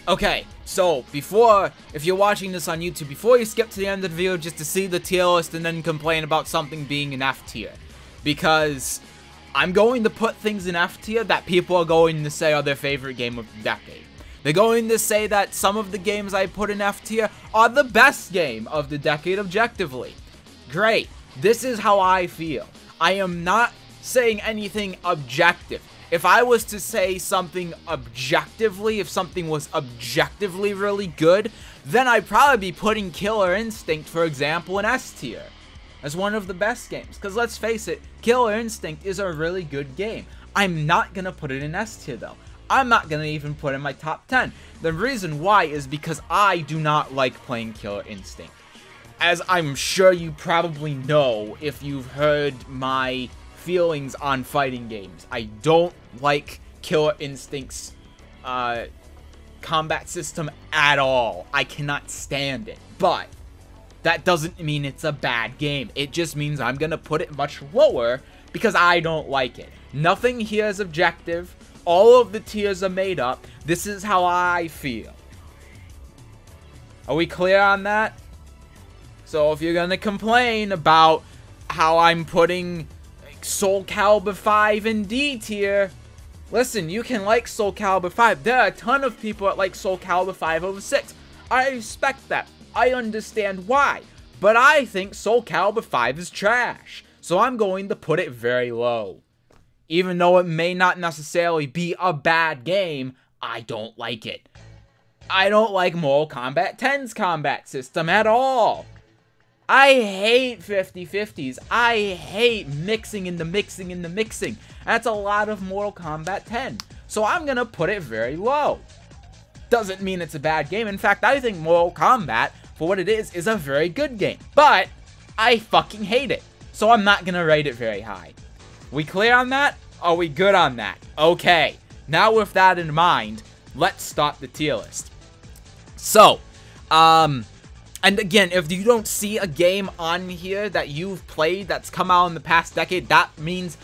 Okay, so if you're watching this on YouTube, before you skip to the end of the video just to see the tier list and then complain about something being an F tier, because I'm going to put things in F tier that people are going to say are their favorite game of the decade. They're going to say that some of the games I put in F tier are the best game of the decade objectively. Great. This is how I feel. I am not saying anything objective. If I was to say something objectively, if something was objectively really good, then I'd probably be putting Killer Instinct, for example, in S tier as one of the best games. Because let's face it, Killer Instinct is a really good game. I'm not going to put it in S tier though. I'm not going to even put it in my top 10. The reason why is because I do not like playing Killer Instinct. As I'm sure you probably know if you've heard my feelings on fighting games. I don't like Killer Instinct's combat system at all. I cannot stand it. But that doesn't mean it's a bad game. It just means I'm going to put it much lower because I don't like it. Nothing here is objective. All of the tiers are made up. This is how I feel. Are we clear on that? So if you're going to complain about how I'm putting Soul Calibur 5 in D tier, listen, you can like Soul Calibur 5. There are a ton of people that like Soul Calibur 5 over 6. I respect that. I understand why. But I think Soul Calibur 5 is trash. So I'm going to put it very low. Even though it may not necessarily be a bad game, I don't like it. I don't like Mortal Kombat 10's combat system at all. I hate 50-50s. I hate mixing in the mixing. That's a lot of Mortal Kombat 10. So I'm going to put it very low. Doesn't mean it's a bad game. In fact, I think Mortal Kombat, for what it is a very good game. But I fucking hate it. So I'm not going to rate it very high. We clear on that? Are we good on that? Okay. Now with that in mind, let's start the tier list. So, and again, if you don't see a game on here that you've played that's come out in the past decade, that means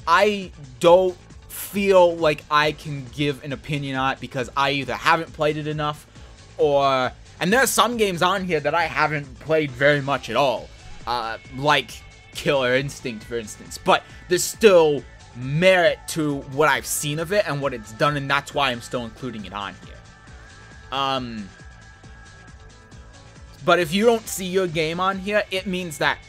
I don't feel like I can give an opinion on it because I either haven't played it enough or... And there are some games on here that I haven't played very much at all. Like Killer Instinct, for instance. But there's still merit to what I've seen of it and what it's done, and that's why I'm still including it on here. But if you don't see your game on here, it means that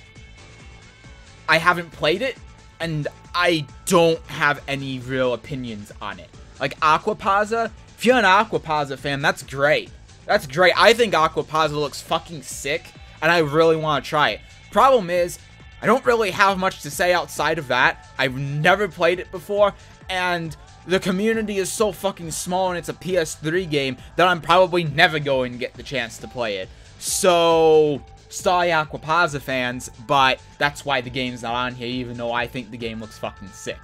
I haven't played it, and I don't have any real opinions on it. Like Aquapazza, if you're an Aquapazza fan, that's great. That's great. I think Aquapazza looks fucking sick, and I really want to try it. Problem is, I don't really have much to say outside of that. I've never played it before, and the community is so fucking small, and it's a PS3 game, that I'm probably never going to get the chance to play it. So, sorry Aquapazza fans, but that's why the game's not on here, even though I think the game looks fucking sick.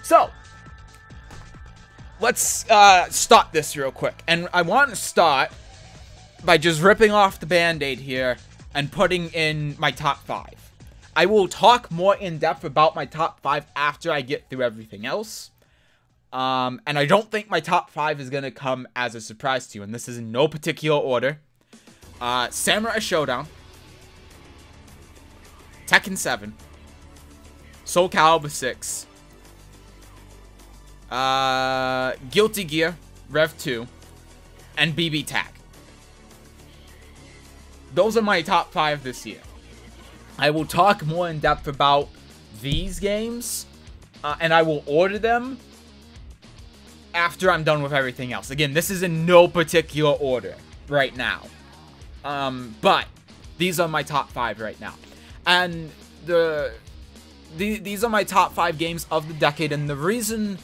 So, let's start this real quick. And I want to start by just ripping off the band-aid here and putting in my top 5. I will talk more in depth about my top 5 after I get through everything else. And I don't think my top 5 is going to come as a surprise to you, and this is in no particular order. Samurai Showdown, Tekken 7, Soul Calibur 6, Guilty Gear, Rev 2, and BB Tag. Those are my top 5 this year. I will talk more in depth about these games, and I will order them after I'm done with everything else. Again, this is in no particular order right now. But these are my top 5 right now. And these are my top 5 games of the decade, and the reason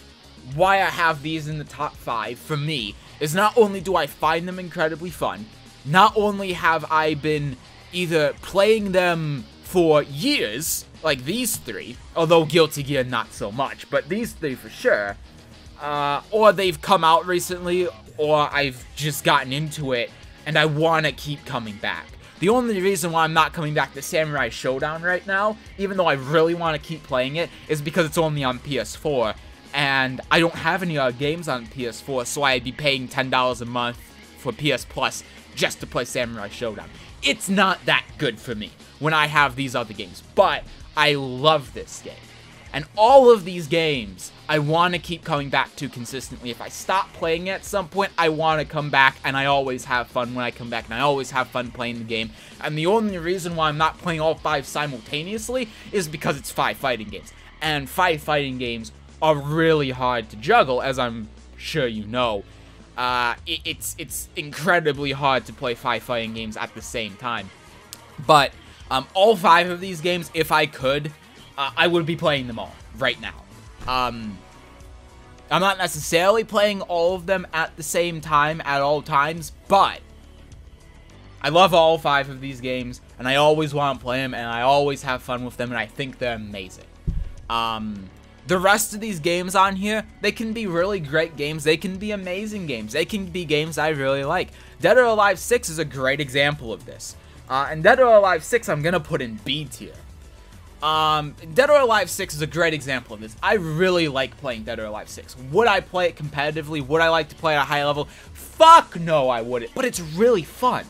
why I have these in the top 5 for me is not only do I find them incredibly fun, not only have I been either playing them for years, like these 3, although Guilty Gear not so much, but these 3 for sure, or they've come out recently, or I've just gotten into it and I want to keep coming back. The only reason why I'm not coming back to Samurai Showdown right now, even though I really want to keep playing it, is because it's only on PS4, and I don't have any other games on PS4, so I'd be paying $10 a month for PS Plus just to play Samurai Showdown. It's not that good for me when I have these other games, but I love this game. And all of these games, I want to keep coming back to consistently. If I stop playing it at some point, I want to come back, and I always have fun when I come back, and I always have fun playing the game. And the only reason why I'm not playing all 5 simultaneously is because it's 5 fighting games. And 5 fighting games are really hard to juggle, as I'm sure you know. It's incredibly hard to play 5 fighting games at the same time. But all 5 of these games, if I could, I would be playing them all right now. I'm not necessarily playing all of them at the same time at all times, but I love all 5 of these games, and I always want to play them, and I always have fun with them, and I think they're amazing. The rest of these games on here, they can be really great games, they can be amazing games, they can be games I really like. Dead or Alive 6 is a great example of this. And Dead or Alive 6 I'm gonna put in B tier. Dead or Alive 6 is a great example of this. I really like playing Dead or Alive 6. Would I play it competitively? Would I like to play at a high level? Fuck no, I wouldn't. But it's really fun.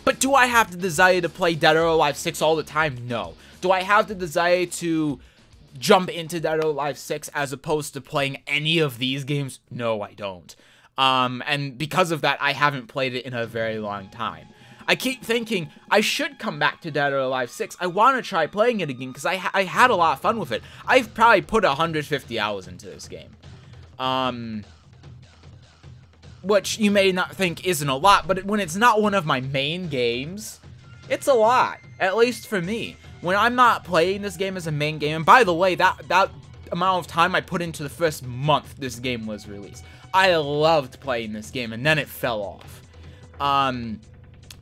But do I have the desire to play Dead or Alive 6 all the time? No. Do I have the desire to jump into Dead or Alive 6 as opposed to playing any of these games? No, I don't. And because of that, I haven't played it in a very long time. I keep thinking I should come back to Dead or Alive 6. I want to try playing it again because I had a lot of fun with it. I've probably put 150 hours into this game. Which you may not think isn't a lot, but when it's not one of my main games, it's a lot. At least for me. When I'm not playing this game as a main game, and by the way, that amount of time I put into the first month this game was released. I loved playing this game, and then it fell off.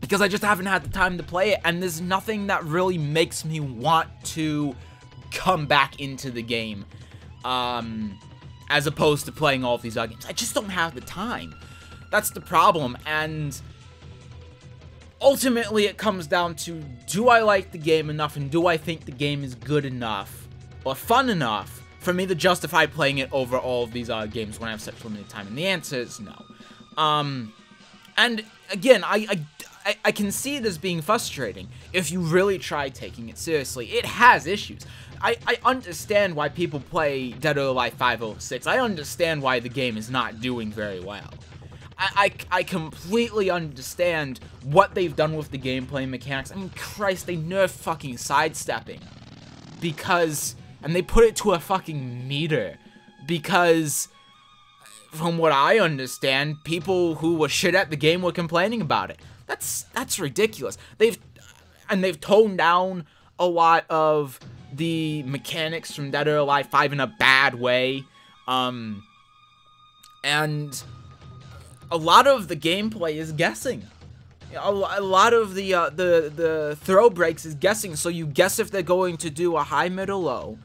Because I just haven't had the time to play it, and there's nothing that really makes me want to come back into the game, as opposed to playing all of these other games. I just don't have the time. That's the problem, and ultimately it comes down to, do I like the game enough, and do I think the game is good enough, or fun enough, for me to justify playing it over all of these other games when I have such limited time? And the answer is no. And again, I can see it as being frustrating if you really try taking it seriously. It has issues. I understand why people play Dead or Alive 506. I understand why the game is not doing very well. I completely understand what they've done with the gameplay mechanics. I mean, Christ, they nerfed fucking sidestepping. Because, and they put it to a fucking meter. Because, from what I understand, people who were shit at the game were complaining about it. That's ridiculous. They've toned down a lot of the mechanics from Dead or Alive 5 in a bad way. And a lot of the gameplay is guessing. A lot of the throw breaks is guessing. So you guess if they're going to do a high, mid, or low,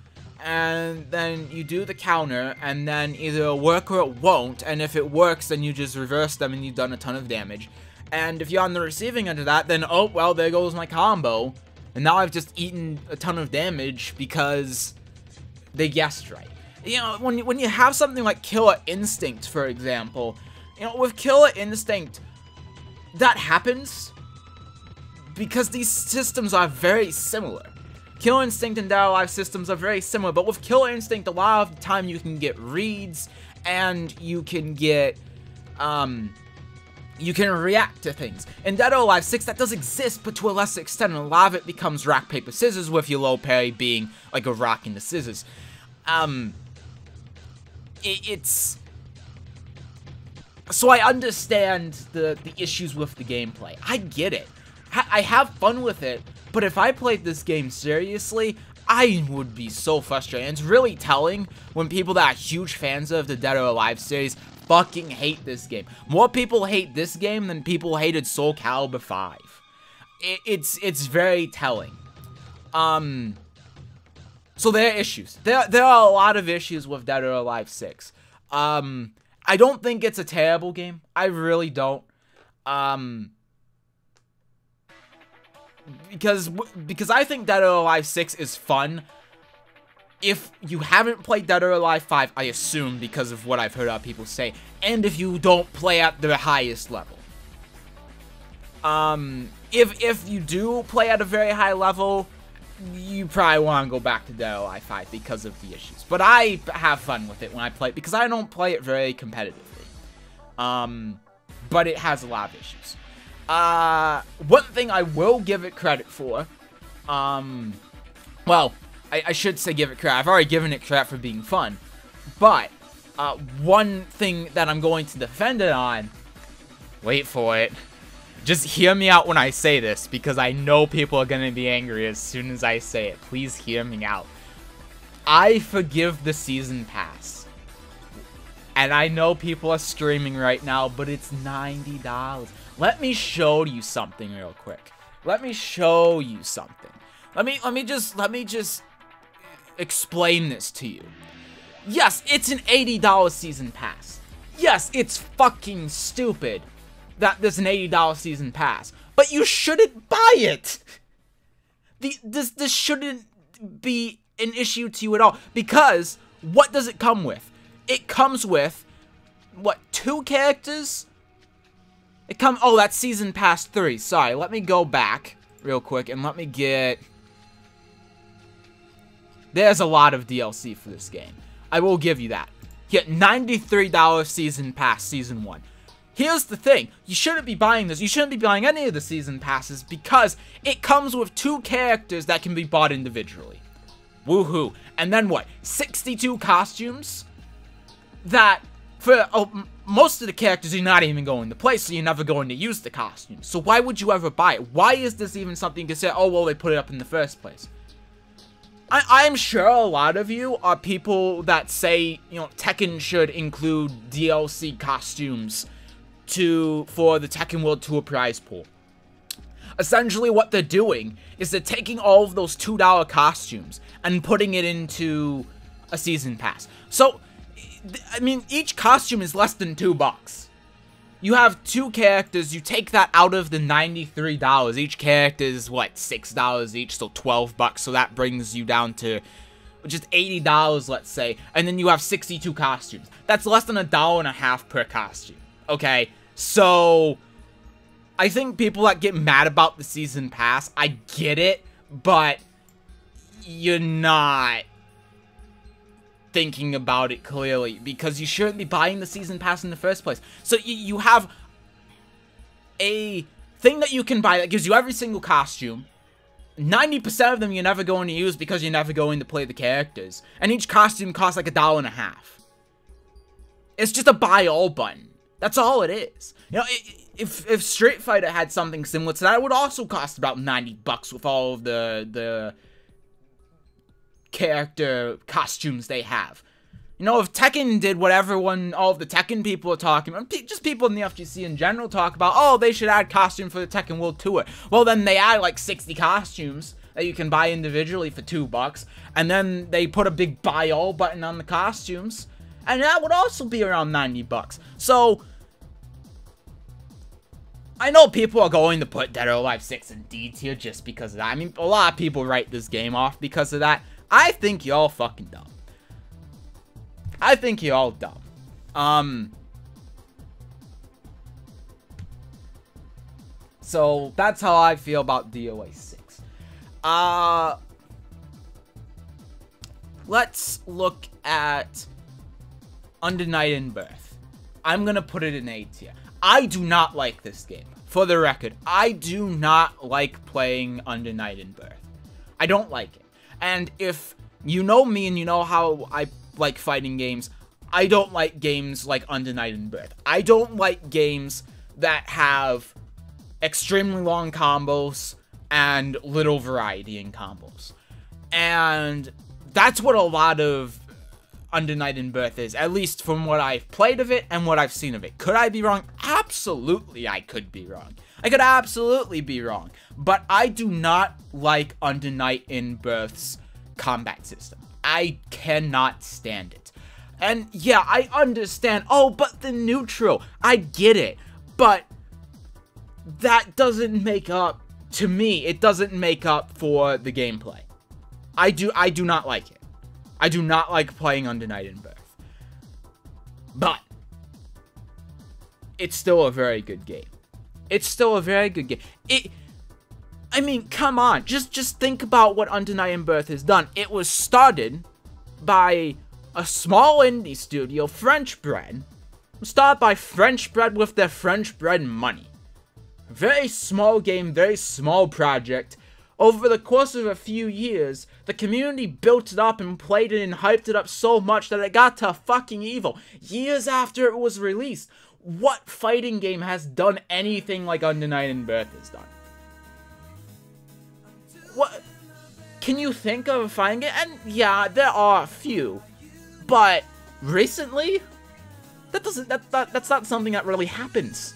and then you do the counter, and then either it'll work or it won't. And if it works, then you just reverse them, and you've done a ton of damage. And if you're on the receiving end of that, then, oh, well, there goes my combo. And now I've just eaten a ton of damage because they guessed right. You know, when you have something like Killer Instinct, for example, you know, with Killer Instinct, that happens because these systems are very similar. Killer Instinct and Dead or Alive systems are very similar, but with Killer Instinct, a lot of the time you can get reads, and you can get, you can react to things. In Dead or Alive 6, that does exist, but to a lesser extent, and a lot of it becomes rock, paper, scissors, with your low parry being like a rock and the scissors. So I understand the issues with the gameplay. I get it. I have fun with it, but if I played this game seriously, I would be so frustrated. And it's really telling when people that are huge fans of the Dead or Alive series fucking hate this game. More people hate this game than people hated Soul Calibur 5. It's very telling. So there are issues. There are a lot of issues with Dead or Alive 6. I don't think it's a terrible game. I really don't. Because I think Dead or Alive 6 is fun. If you haven't played Dead or Alive 5, I assume, because of what I've heard other people say, and if you don't play at the highest level. If you do play at a very high level, you probably want to go back to Dead or Alive 5 because of the issues. But I have fun with it when I play it because I don't play it very competitively. But it has a lot of issues. One thing I will give it credit for, well, I should say give it credit. I've already given it credit for being fun. But, one thing that I'm going to defend it on, wait for it. Just hear me out when I say this, because I know people are going to be angry as soon as I say it. Please hear me out. I forgive the season pass. And I know people are screaming right now, but it's $90. Let me show you something real quick. Let me show you something. Let me just explain this to you. Yes, it's an $80 season pass. Yes, it's fucking stupid that there's an $80 season pass, but you shouldn't buy it. This shouldn't be an issue to you at all, because what does it come with? It comes with, what, 2 characters? Oh, that's season pass 3. Sorry, let me go back real quick and let me get... There's a lot of DLC for this game. I will give you that. You get $93 season pass season 1. Here's the thing, you shouldn't be buying this, you shouldn't be buying any of the season passes because it comes with 2 characters that can be bought individually. Woohoo. And then what, 62 costumes? That, for most of the characters you're not even going to play, so you're never going to use the costumes. So why would you ever buy it? Why is this even something you can say, oh well, they put it up in the first place? I'm sure a lot of you are people that say, you know, Tekken should include DLC costumes for the Tekken World Tour prize pool. Essentially what they're doing is they're taking all of those $2 costumes and putting it into a season pass. So, I mean, each costume is less than $2. You have 2 characters, you take that out of the $93. Each character is, what, $6 each, so $12. So that brings you down to just $80, let's say. And then you have 62 costumes. That's less than $1.50 per costume. Okay, so I think people that get mad about the season pass, I get it, but you're not thinking about it clearly, because you shouldn't be buying the season pass in the first place. So you have a thing that you can buy that gives you every single costume. 90% of them you're never going to use because you're never going to play the characters, and each costume costs like $1.50. It's just a buy all button. That's all it is. You know, if Street Fighter had something similar to that, it would also cost about $90 with all of the character costumes they have. You know, if Tekken did what all of the Tekken people are talking about, just people in the FGC in general talk about, oh, they should add costume for the Tekken World Tour. Well, then they add like 60 costumes that you can buy individually for $2, and then they put a big buy all button on the costumes, and that would also be around $90. So I know people are going to put Dead or Alive 6 in D tier just because of that. I mean, a lot of people write this game off because of that. I think you're all fucking dumb. I think you're all dumb. So that's how I feel about DOA 6. Let's look at Under Night in Birth. I'm gonna put it in A tier. I do not like this game. For the record, I do not like playing Under Night in Birth. I don't like it. And if you know me and you know how I like fighting games, I don't like games like Under Night in Birth. I don't like games that have extremely long combos and little variety in combos. And that's what a lot of Under Night in Birth is, at least from what I've played of it and what I've seen of it. Could I be wrong? Absolutely, I could be wrong. I could absolutely be wrong. But I do not like Under Night in Birth's combat system. I cannot stand it. And yeah, I understand, oh, but the neutral, I get it. But that doesn't make up, to me, it doesn't make up for the gameplay. I do not like it. I do not like playing Under Night in Birth. But it's still a very good game. It's still a very good game. I mean, come on. Just think about what Undeniable Birth has done. It was started by a small indie studio, French Bread. Started by French Bread with their French Bread money. Very small game, very small project. Over the course of a few years, the community built it up and played it and hyped it up so much that it got to fucking EVO. Years after it was released. What fighting game has done anything like Undeniable Birth has done? What? Can you think of a fighting game? And yeah, there are a few. But recently? That's not something that really happens.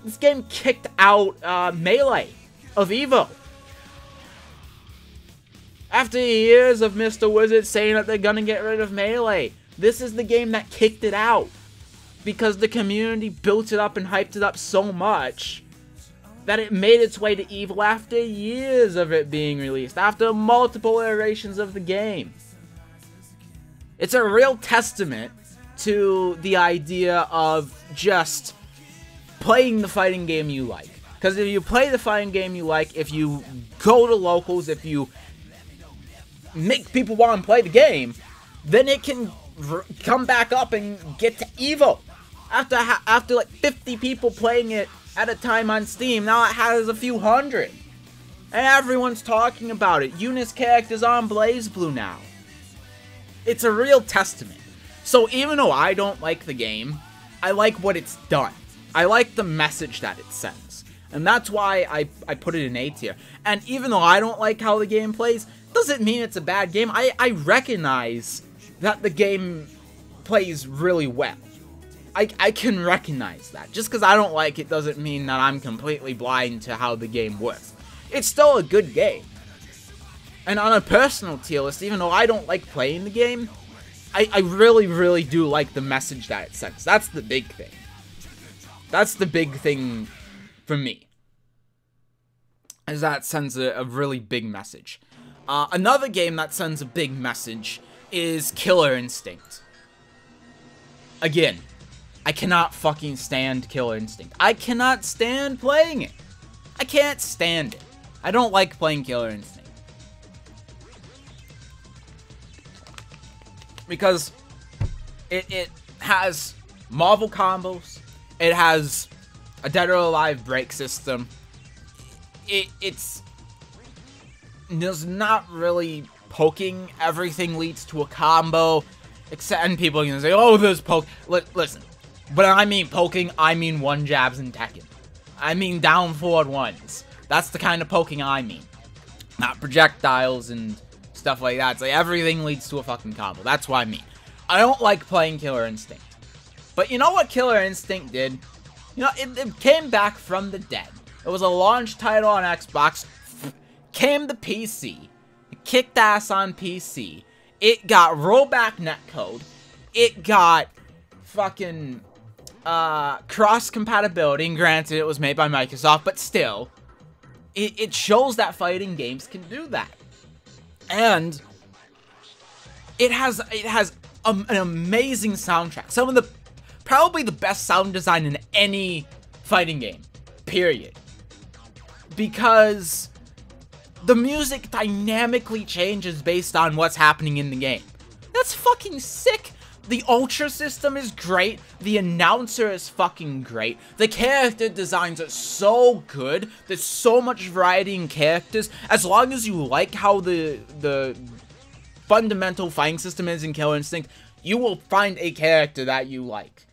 This game kicked out Melee of EVO. After years of Mr. Wizard saying that they're gonna get rid of Melee, this is the game that kicked it out. Because the community built it up and hyped it up so much that it made its way to EVO after years of it being released, after multiple iterations of the game. It's a real testament to the idea of just playing the fighting game you like. Because if you play the fighting game you like, if you go to locals, if you make people want to play the game, then it can come back up and get to EVO. After like 50 people playing it at a time on Steam, now it has a few hundred. And everyone's talking about it. Eunice character's on BlazBlue now. It's a real testament. So even though I don't like the game, I like what it's done. I like the message that it sends. And that's why I put it in A tier. And even though I don't like how the game plays, doesn't mean it's a bad game. I recognize that the game plays really well. I can recognize that. Just because I don't like it doesn't mean that I'm completely blind to how the game works. It's still a good game. And on a personal tier list, even though I don't like playing the game, I really, really do like the message that it sends. That's the big thing. That's the big thing for me. Is that it sends a really big message. Another game that sends a big message is Killer Instinct. Again, I cannot fucking stand Killer Instinct. I cannot stand playing it. I can't stand it. I don't like playing Killer Instinct. Because it has Marvel combos. It has a Dead or Alive break system. It's there's not really poking. Everything leads to a combo. Except, and people are gonna say, oh, there's poke. Listen, but I mean poking, I mean one jabs and Tekken. I mean down forward ones. That's the kind of poking I mean. Not projectiles and stuff like that. It's like everything leads to a fucking combo. That's what I mean. I don't like playing Killer Instinct. But you know what Killer Instinct did? You know, it came back from the dead. It was a launch title on Xbox. Came to PC. It kicked ass on PC. It got rollback netcode. It got fucking cross compatibility. And granted, it was made by Microsoft, but still, it shows that fighting games can do that. And it has an amazing soundtrack. Some of the probably the best sound design in any fighting game. Period. Because the music dynamically changes based on what's happening in the game. That's fucking sick. The Ultra system is great. The announcer is fucking great. The character designs are so good. There's so much variety in characters. As long as you like how the fundamental fighting system is in Killer Instinct, you will find a character that you like.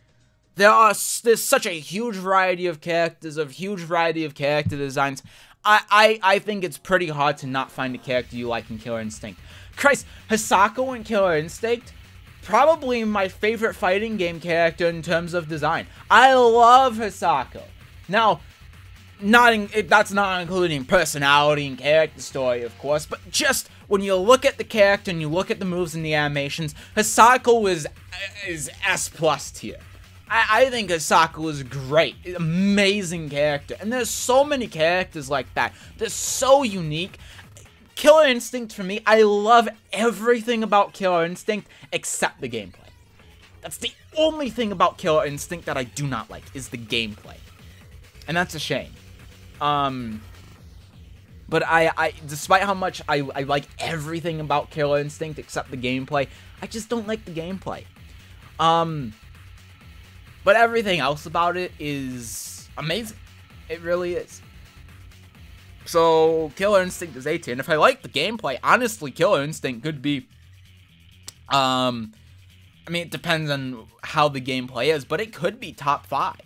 There's such a huge variety of characters, a huge variety of character designs. I think it's pretty hard to not find a character you like in Killer Instinct. Christ, Hisako in Killer Instinct, probably my favorite fighting game character in terms of design. I love Hisako. Now, that's not including personality and character story, of course, but just when you look at the character and you look at the moves and the animations, Hisako is S+ tier. I think Hisako is great. Amazing character. And there's so many characters like that. They're so unique. Killer Instinct, for me, I love everything about Killer Instinct except the gameplay. That's the only thing about Killer Instinct that I do not like, is the gameplay. And that's a shame. But I despite how much I like everything about Killer Instinct except the gameplay, I just don't like the gameplay. But everything else about it is amazing. It really is. So, Killer Instinct is A tier. And if I like the gameplay, honestly, Killer Instinct could be... I mean, it depends on how the gameplay is, but it could be top 5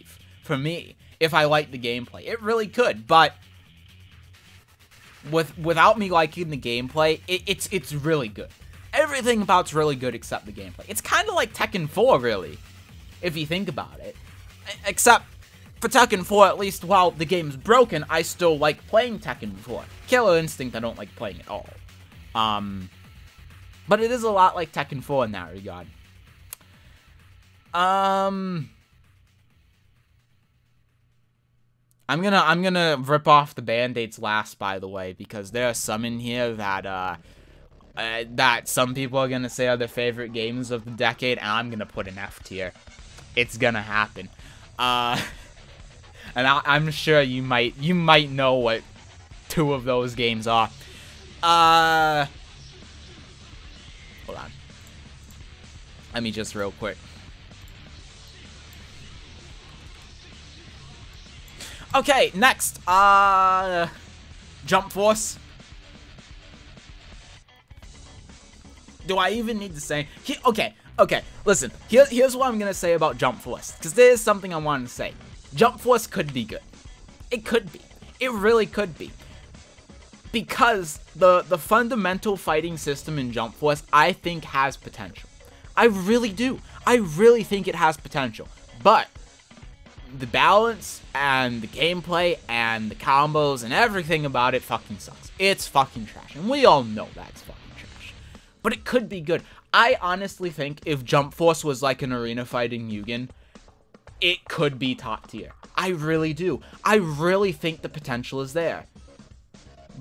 for me if I like the gameplay. It really could, but... Without me liking the gameplay, it's really good. Everything about it's really good except the gameplay. It's kind of like Tekken 4, really, if you think about it. Except for Tekken 4, at least while the game's broken, I still like playing Tekken 4. Killer Instinct, I don't like playing at all. But it is a lot like Tekken 4 in that regard. I'm gonna rip off the Band-Aids last, by the way, because there are some in here that that some people are gonna say are their favorite games of the decade, and I'm gonna put an F tier. It's gonna happen. And I'm sure you might know what 2 of those games are. Hold on. Let me just real quick. Okay, next, Jump Force. Do I even need to say? Okay, listen, here's what I'm gonna say about Jump Force, because there's something I wanted to say. Jump Force could be good. It could be. It really could be. Because the fundamental fighting system in Jump Force, I think, has potential. I really do. I really think it has potential. But the balance and the gameplay and the combos and everything about it fucking sucks. It's fucking trash. And we all know that's fucking trash. But it could be good. I honestly think if Jump Force was like an arena fighting Mugen, it could be top tier. I really do. I really think the potential is there.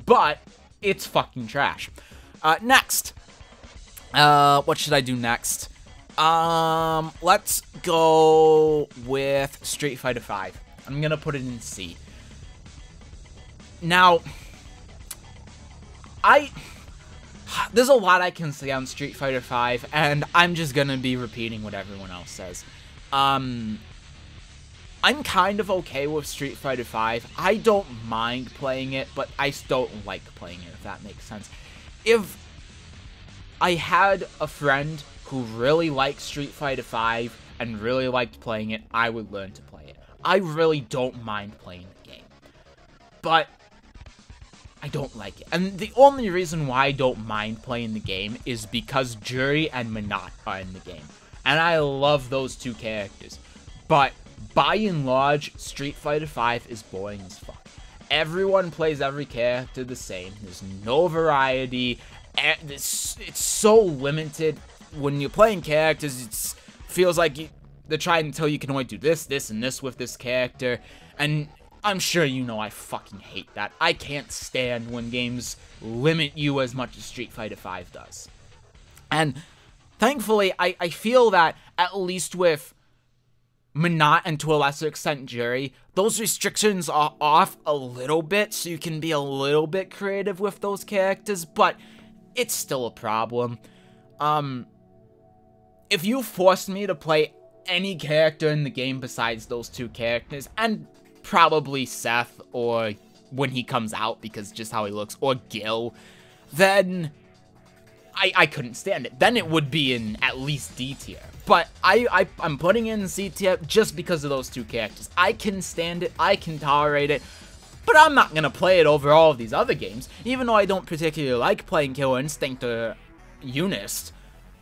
But it's fucking trash. Next. What should I do next? Let's go with Street Fighter V. I'm gonna put it in C. Now, there's a lot I can say on Street Fighter V, and I'm just gonna be repeating what everyone else says. I'm kind of okay with Street Fighter V. I don't mind playing it, but I still don't like playing it, if that makes sense. If I had a friend who really liked Street Fighter V and really liked playing it, I would learn to play it. I really don't mind playing the game, but I don't like it. And the only reason why I don't mind playing the game is because Juri and Menat are in the game, and I love those 2 characters. But by and large, Street Fighter V is boring as fuck. Everyone plays every character the same. There's no variety. It's so limited. When you're playing characters, it feels like they're trying to tell you can only do this, this, and this with this character. And I'm sure you know I fucking hate that. I can't stand when games limit you as much as Street Fighter V does. And thankfully, I feel that at least with Menat and to a lesser extent Juri, those restrictions are off a little bit, so you can be a little bit creative with those characters, but it's still a problem. If you forced me to play any character in the game besides those 2 characters, and probably Seth, or when he comes out because just how he looks, or Gil, then I couldn't stand it. Then it would be in at least D tier. But I'm putting it in C tier just because of those 2 characters. I can stand it, I can tolerate it, but I'm not gonna play it over all of these other games. Even though I don't particularly like playing Killer Instinct or Eunice,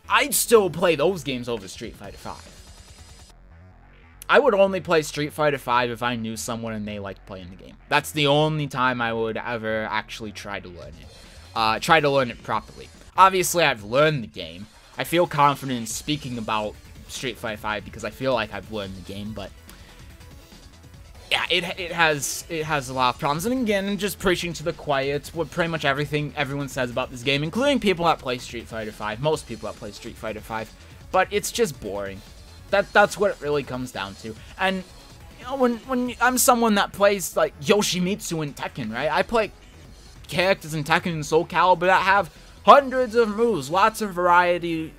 I'd still play those games over Street Fighter V. I would only play Street Fighter V if I knew someone and they liked playing the game. That's the only time I would ever actually try to learn it. Try to learn it properly. Obviously, I've learned the game. I feel confident in speaking about Street Fighter V because I feel like I've learned the game, but yeah, it has a lot of problems. And again, I'm just preaching to the choir. It's what pretty much everyone says about this game, including people that play Street Fighter V. Most people that play Street Fighter V. But it's just boring. That's what it really comes down to. And You know, when I'm someone that plays, like, Yoshimitsu in Tekken, right? I play characters in Tekken and Soul Calibur that have hundreds of moves, lots of variety.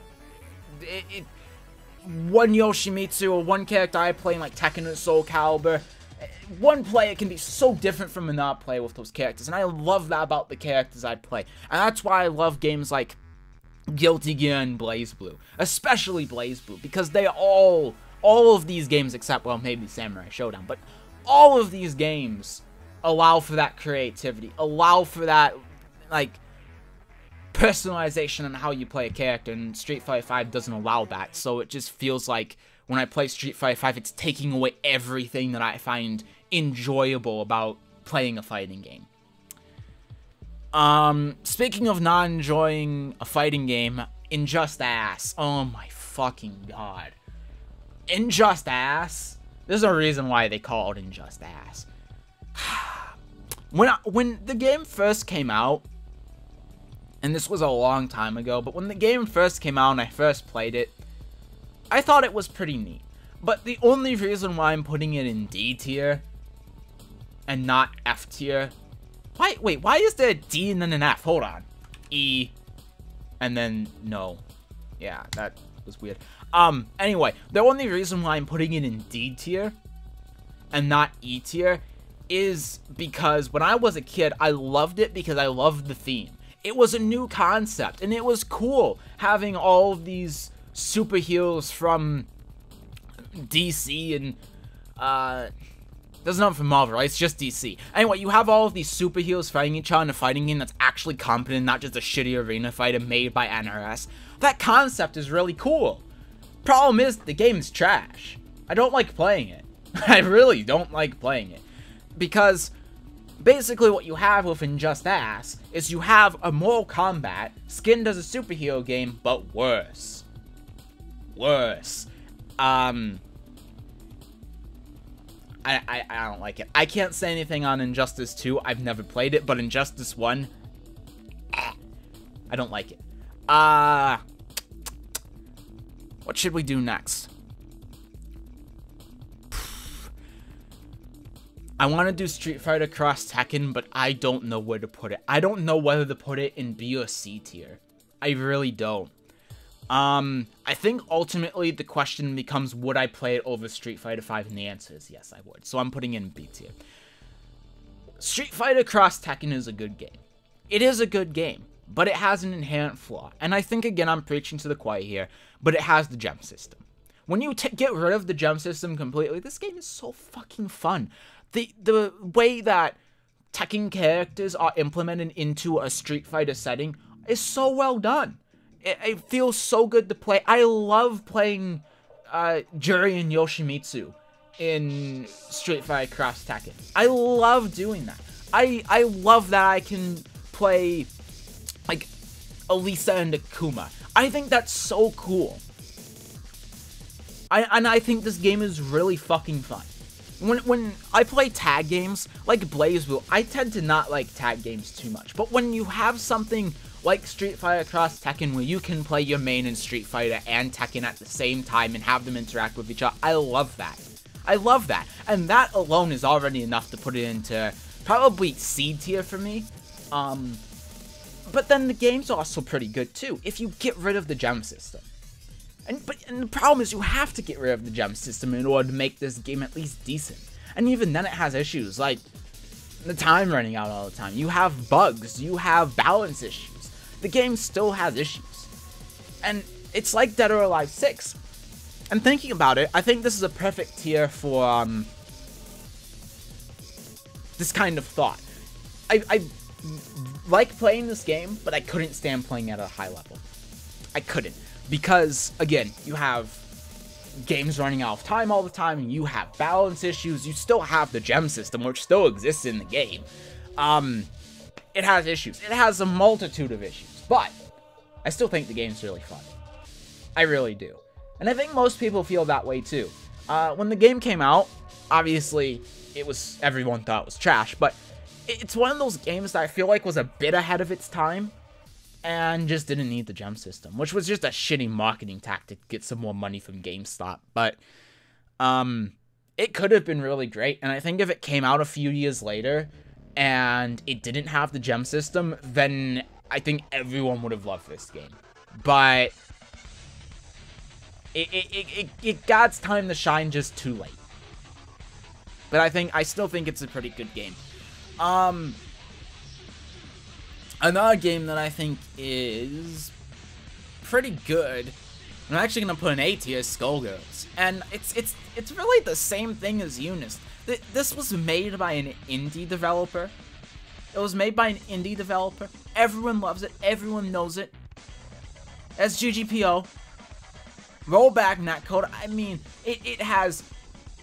One Yoshimitsu or one character I play in, like, Tekken and Soul Calibur, one player can be so different from another player with those characters, and I love that about the characters I play. And that's why I love games like Guilty Gear and BlazBlue, especially BlazBlue, because they all of these games, except, well, maybe Samurai Showdown, but all of these games allow for that creativity, allow for that, like, personalization on how you play a character, and Street Fighter V doesn't allow that, so it just feels like when I play Street Fighter V, it's taking away everything that I find enjoyable about playing a fighting game. Speaking of not enjoying a fighting game, Injustice. Oh my fucking god. Injustice. There's a reason why they call it Injustice. When the game first came out, and this was a long time ago, but when the game first came out and I first played it, I thought it was pretty neat. But the only reason why I'm putting it in D tier and not F tier... Wait, why is there a D and then an F? Hold on. E, and then no. Yeah, that was weird. Anyway, the only reason why I'm putting it in D tier and not E tier is because when I was a kid, I loved it because I loved the theme. It was a new concept, and it was cool having all of these superheroes from DC and, there's nothing from Marvel, right? It's just DC. Anyway, you have all of these superheroes fighting each other in a fighting game that's actually competent, not just a shitty arena fighter made by NRS. That concept is really cool. Problem is, the game is trash. I don't like playing it. I really don't like playing it. Because basically what you have with Injustice is you have a Mortal Kombat skinned as a superhero game, but worse. Worse. I don't like it. I can't say anything on Injustice 2. I've never played it, but Injustice 1, I don't like it. What should we do next? I want to do Street Fighter Cross Tekken, but I don't know where to put it. I don't know whether to put it in B or C tier. I really don't. I think ultimately the question becomes, would I play it over Street Fighter V? And the answer is yes, I would. So I'm putting it in B tier. Street Fighter Cross Tekken is a good game. It is a good game, but it has an inherent flaw. And I think, again, I'm preaching to the choir here, but it has the gem system. When you get rid of the gem system completely, this game is so fucking fun. The way that Tekken characters are implemented into a Street Fighter setting is so well done. It feels so good to play. I love playing Juri and Yoshimitsu in Street Fighter Cross Tekken. I love doing that. I love that I can play, like, Elisa and Akuma. I think that's so cool. I think this game is really fucking fun. When I play tag games, like BlazBlue, I tend to not like tag games too much. But when you have something like Street Fighter Cross Tekken, where you can play your main in Street Fighter and Tekken at the same time and have them interact with each other, I love that. I love that. And that alone is already enough to put it into probably C tier for me. But then the game's also pretty good too, if you get rid of the gem system. And the problem is you have to get rid of the gem system in order to make this game at least decent. And even then it has issues, like the time running out all the time. You have bugs, you have balance issues. The game still has issues. And it's like Dead or Alive 6. And thinking about it, I think this is a perfect tier for this kind of thought. I like playing this game, but I couldn't stand playing at a high level. I couldn't. Because, again, you have games running out of time all the time, and you have balance issues. You still have the gem system, which still exists in the game. It has issues. It has a multitude of issues. But I still think the game's really fun. I really do. And I think most people feel that way too. When the game came out, obviously, everyone thought it was trash, but it's one of those games that I feel like was a bit ahead of its time, and just didn't need the gem system, which was just a shitty marketing tactic to get some more money from GameStop. But it could have been really great. And I think if it came out a few years later and it didn't have the gem system, then I think everyone would have loved this game. But it got its time to shine just too late. But I still think it's a pretty good game. Another game that I think is pretty good, I'm actually gonna put an A tier, is Skullgirls, and it's really the same thing as Eunice. This was made by an indie developer. It was made by an indie developer. Everyone loves it. Everyone knows it. As GGPO, rollback netcode. I mean, it has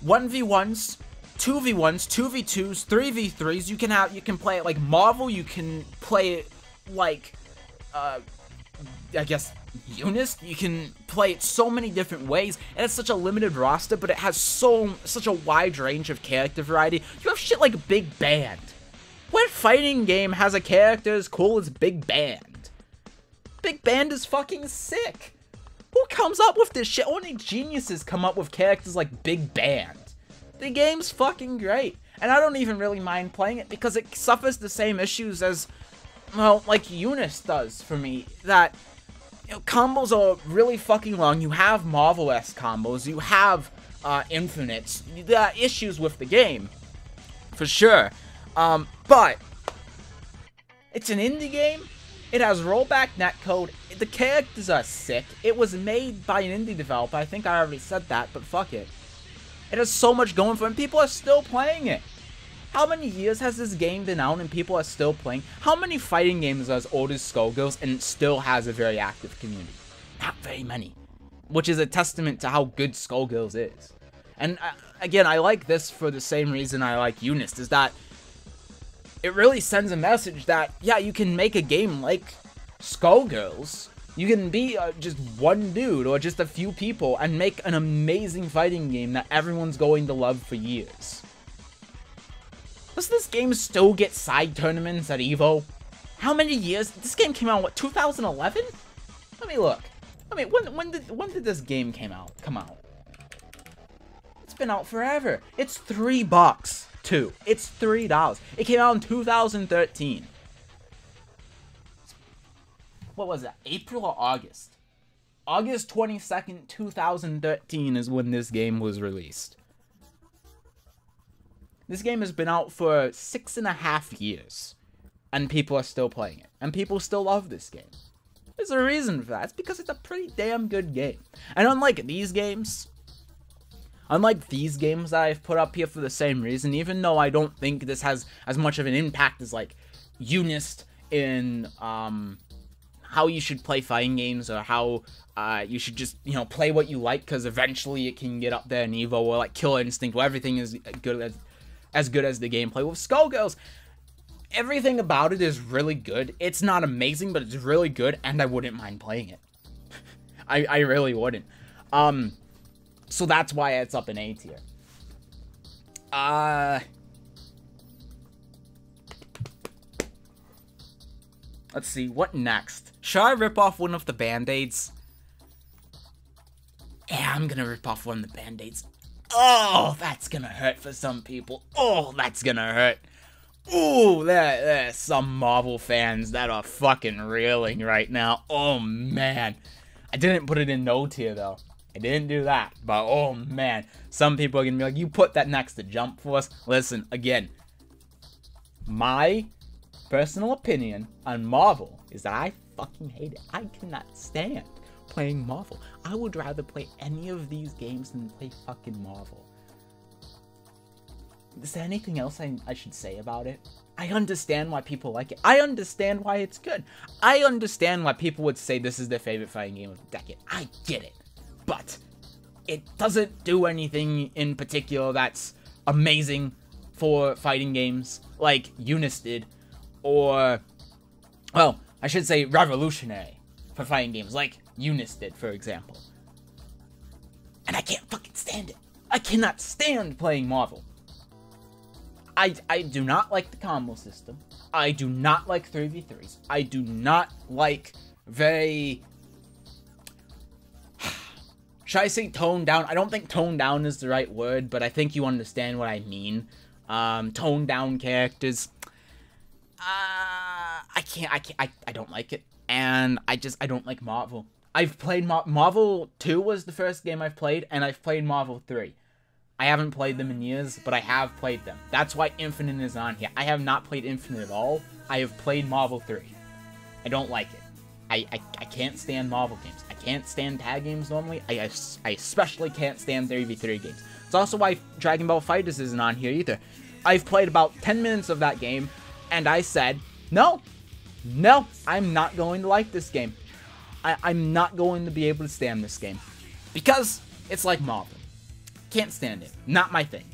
1v1s, 2v1s, 2v2s, 3v3s. You can play it like Marvel. You can play it like I guess Eunice. You can play it so many different ways, and it's such a limited roster, but it has such a wide range of character variety. You have shit like Big Band. What fighting game has a character as cool as Big Band? Big Band is fucking sick. Who comes up with this shit? Only geniuses come up with characters like Big Band. The game's fucking great, and I don't even really mind playing it because it suffers the same issues as, well, like Eunice does for me. That, you know, combos are really fucking long. You have Marvel-esque combos. You have infinites. There are issues with the game, for sure. But it's an indie game. It has rollback netcode. The characters are sick. It was made by an indie developer. I think I already said that, but fuck it. It has so much going for it, and people are still playing it. How many years has this game been out and people are still playing? How many fighting games are as old as Skullgirls and it still has a very active community? Not very many. Which is a testament to how good Skullgirls is. And again, I like this for the same reason I like Eunice, is that it really sends a message that, yeah, you can make a game like Skullgirls. You can be just one dude or just a few people and make an amazing fighting game that everyone's going to love for years. Does this game still get side tournaments at EVO? How many years? This game came out, what, 2011? Let me look. I mean, when did this game come out? It's been out forever. It's $3 too. It's $3. It came out in 2013. What was that? April or August? August 22nd, 2013 is when this game was released. This game has been out for 6.5 years, and people are still playing it, and people still love this game. There's a reason for that. It's because it's a pretty damn good game. And unlike these games that I've put up here for the same reason, even though I don't think this has as much of an impact as like Eunice in how you should play fighting games, or how you should just, you know, play what you like, because eventually it can get up there in EVO, or like Killer Instinct, where everything is as good as the gameplay. With Skullgirls, everything about it is really good. It's not amazing, but it's really good, and I wouldn't mind playing it. I really wouldn't. So that's why it's up in A tier. Let's see, what next? Should I rip off one of the Band-Aids? Yeah, I'm gonna rip off one of the Band-Aids. Oh, that's gonna hurt for some people. Oh, that's gonna hurt. Ooh, there's some Marvel fans that are fucking reeling right now. Oh, man. I didn't put it in no tier, though. I didn't do that. But, oh, man. Some people are gonna be like, you put that next to Jump Force. Listen, again. My personal opinion on Marvel is that I fucking hate it. I cannot stand playing Marvel. I would rather play any of these games than play fucking Marvel. Is there anything else I should say about it? I understand why people like it. I understand why it's good. I understand why people would say this is their favorite fighting game of the decade. I get it. But it doesn't do anything in particular that's amazing for fighting games like Eunice did. Or, well, I should say revolutionary for fighting games like Eunice did, for example. And I can't fucking stand it. I cannot stand playing Marvel. I do not like the combo system. I do not like 3v3s. I do not like very Should I say toned down? I don't think toned down is the right word, but I think you understand what I mean. Toned down characters. I don't like it. And I don't like Marvel. I've played Marvel 2 was the first game I've played, and I've played Marvel 3. I haven't played them in years, but I have played them. That's why Infinite is on here. I have not played Infinite at all. I have played Marvel 3. I don't like it. I can't stand Marvel games. I can't stand tag games normally. I especially can't stand 3v3 games. It's also why Dragon Ball FighterZ isn't on here either. I've played about 10 minutes of that game, and I said, no, I'm not going to like this game. I'm not going to be able to stand this game. Because it's like Marvel. Can't stand it. Not my thing.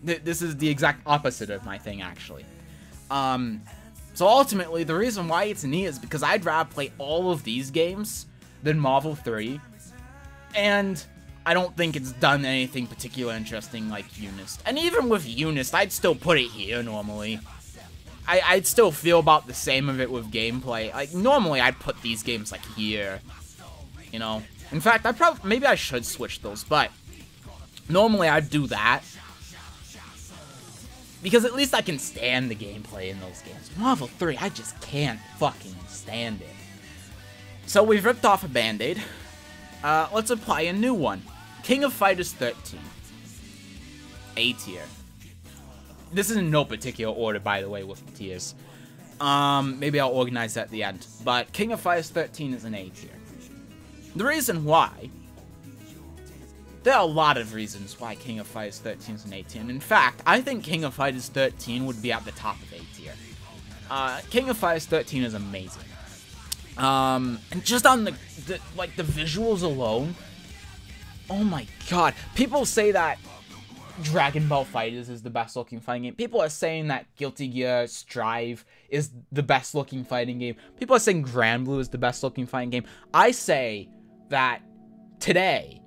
This is the exact opposite of my thing, actually. So ultimately, the reason why it's neat is because I'd rather play all of these games than Marvel 3. And I don't think it's done anything particularly interesting like Unist. And even with Unist, I'd still put it here normally. I'd still feel about the same of it with gameplay. Like, normally I'd put these games, like, here. You know? In fact, maybe I should switch those, but normally I'd do that. Because at least I can stand the gameplay in those games. Marvel 3, I just can't fucking stand it. So we've ripped off a band-aid. Let's apply a new one. King of Fighters 13. A tier. This is in no particular order, by the way, with the tiers. Maybe I'll organize that at the end. But King of Fighters 13 is an A tier. The reason why... There are a lot of reasons why King of Fighters 13 is an A tier. And in fact, I think King of Fighters 13 would be at the top of A tier. King of Fighters 13 is amazing. And just on the visuals alone... Oh my god. People say that Dragon Ball FighterZ is the best looking fighting game. People are saying that Guilty Gear Strive is the best looking fighting game. People are saying Granblue is the best looking fighting game. I say that today,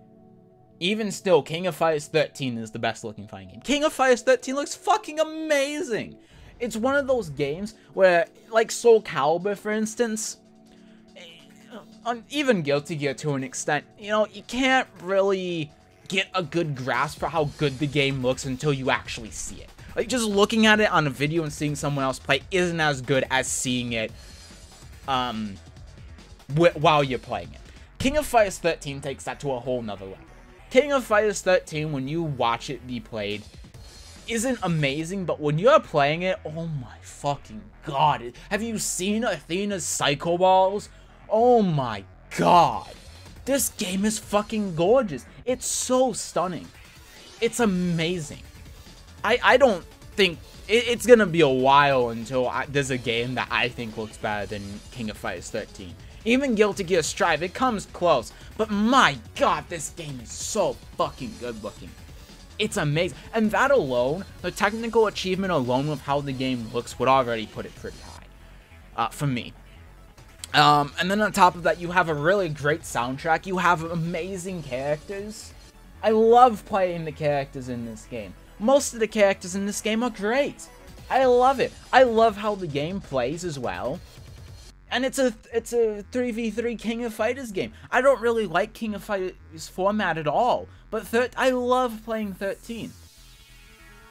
even still, King of Fighters 13 is the best looking fighting game. King of Fighters 13 looks fucking amazing. It's one of those games where, like Soul Calibur, for instance, even Guilty Gear to an extent, you know, you can't really get a good grasp for how good the game looks until you actually see it. Like, just looking at it on a video and seeing someone else play isn't as good as seeing it while you're playing it. King of Fighters 13 takes that to a whole nother level. King of Fighters 13, when you watch it be played, isn't amazing, but when you're playing it, oh my fucking god. Have you seen Athena's Psycho Balls? Oh my god. This game is fucking gorgeous. It's so stunning. It's amazing. I don't think... It's gonna be a while until there's a game that I think looks better than King of Fighters 13. Even Guilty Gear Strive, it comes close. But my god, this game is so fucking good looking. It's amazing. And that alone, the technical achievement alone of how the game looks would already put it pretty high. For me. And then on top of that, you have a really great soundtrack. You have amazing characters. I love playing the characters in this game. Most of the characters in this game are great. I love it. I love how the game plays as well. And it's a 3v3 King of Fighters game. I don't really like King of Fighters format at all, but I love playing 13.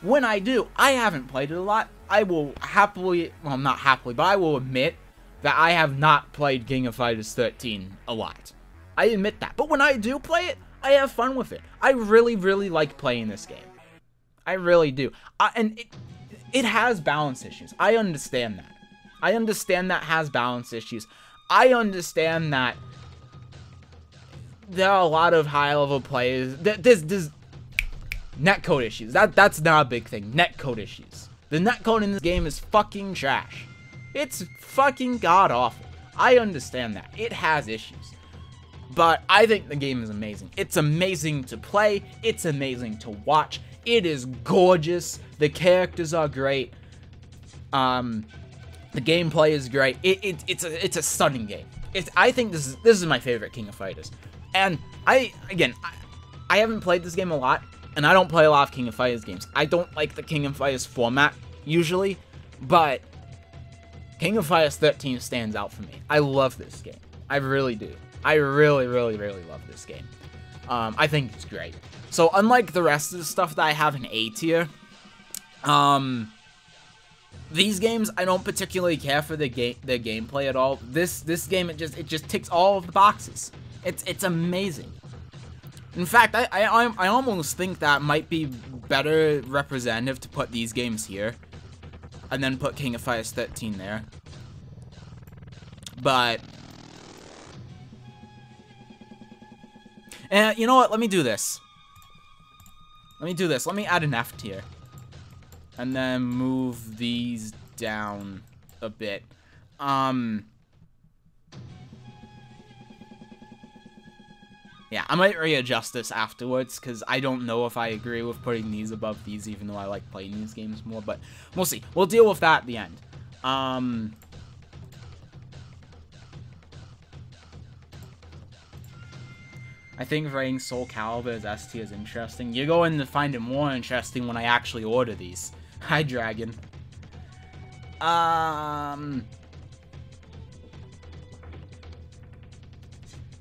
When I do, I haven't played it a lot. I will happily, well, not happily, but I will admit that I have not played King of Fighters 13 a lot. I admit that. But when I do play it, I have fun with it. I really, really like playing this game. I really do. And it has balance issues. I understand that. I understand that has balance issues. I understand that there are a lot of high-level players. There's netcode issues. That's not a big thing. Netcode issues. The netcode in this game is fucking trash. It's fucking god-awful. I understand that. It has issues. But I think the game is amazing. It's amazing to play. It's amazing to watch. It is gorgeous. The characters are great. The gameplay is great. It's a stunning game. I think this is my favorite King of Fighters. And I haven't played this game a lot, and I don't play a lot of King of Fighters games. I don't like the King of Fighters format usually, but King of Fighters 13 stands out for me. I love this game. I really do. I really, really, really love this game. I think it's great. So unlike the rest of the stuff that I have in A tier, these games I don't particularly care for the gameplay at all. This game it just ticks all of the boxes. It's amazing. In fact, I almost think that might be better representative to put these games here, and then put King of Fighters 13 there. But you know what? Let me do this. Let me add an F tier. And then move these down a bit. Yeah, I might readjust this afterwards, because I don't know if I agree with putting these above these, even though I like playing these games more, but we'll see. We'll deal with that at the end. I think rating Soul Calibur as S tier is interesting. You're going to find it more interesting when I actually order these. Hi, Dragon.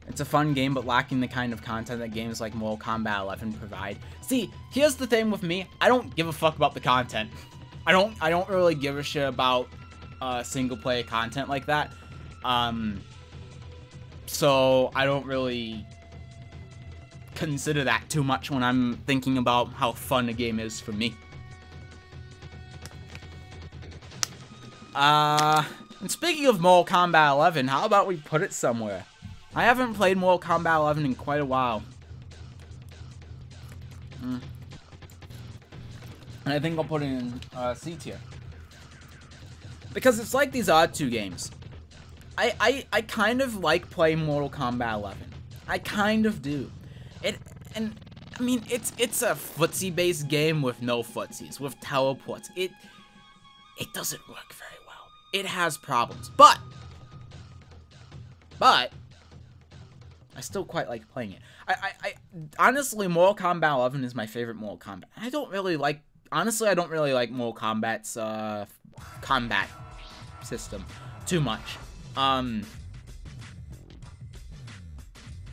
It's a fun game, but lacking the kind of content that games like Mortal Kombat 11 provide. See, here's the thing with me. I don't give a fuck about the content. I don't really give a shit about single-player content like that. So I don't really consider that too much when I'm thinking about how fun a game is for me. And speaking of Mortal Kombat 11, how about we put it somewhere? I haven't played Mortal Kombat 11 in quite a while. And I think I'll put it in C tier. Because it's like these other two games. I kind of like playing Mortal Kombat 11. I kind of do. And I mean, it's a footsie-based game with no footsies, with teleports. It doesn't work very well. It has problems, but I still quite like playing it. I honestly, Mortal Kombat 11 is my favorite Mortal Kombat. I don't really like Mortal Kombat's combat system too much.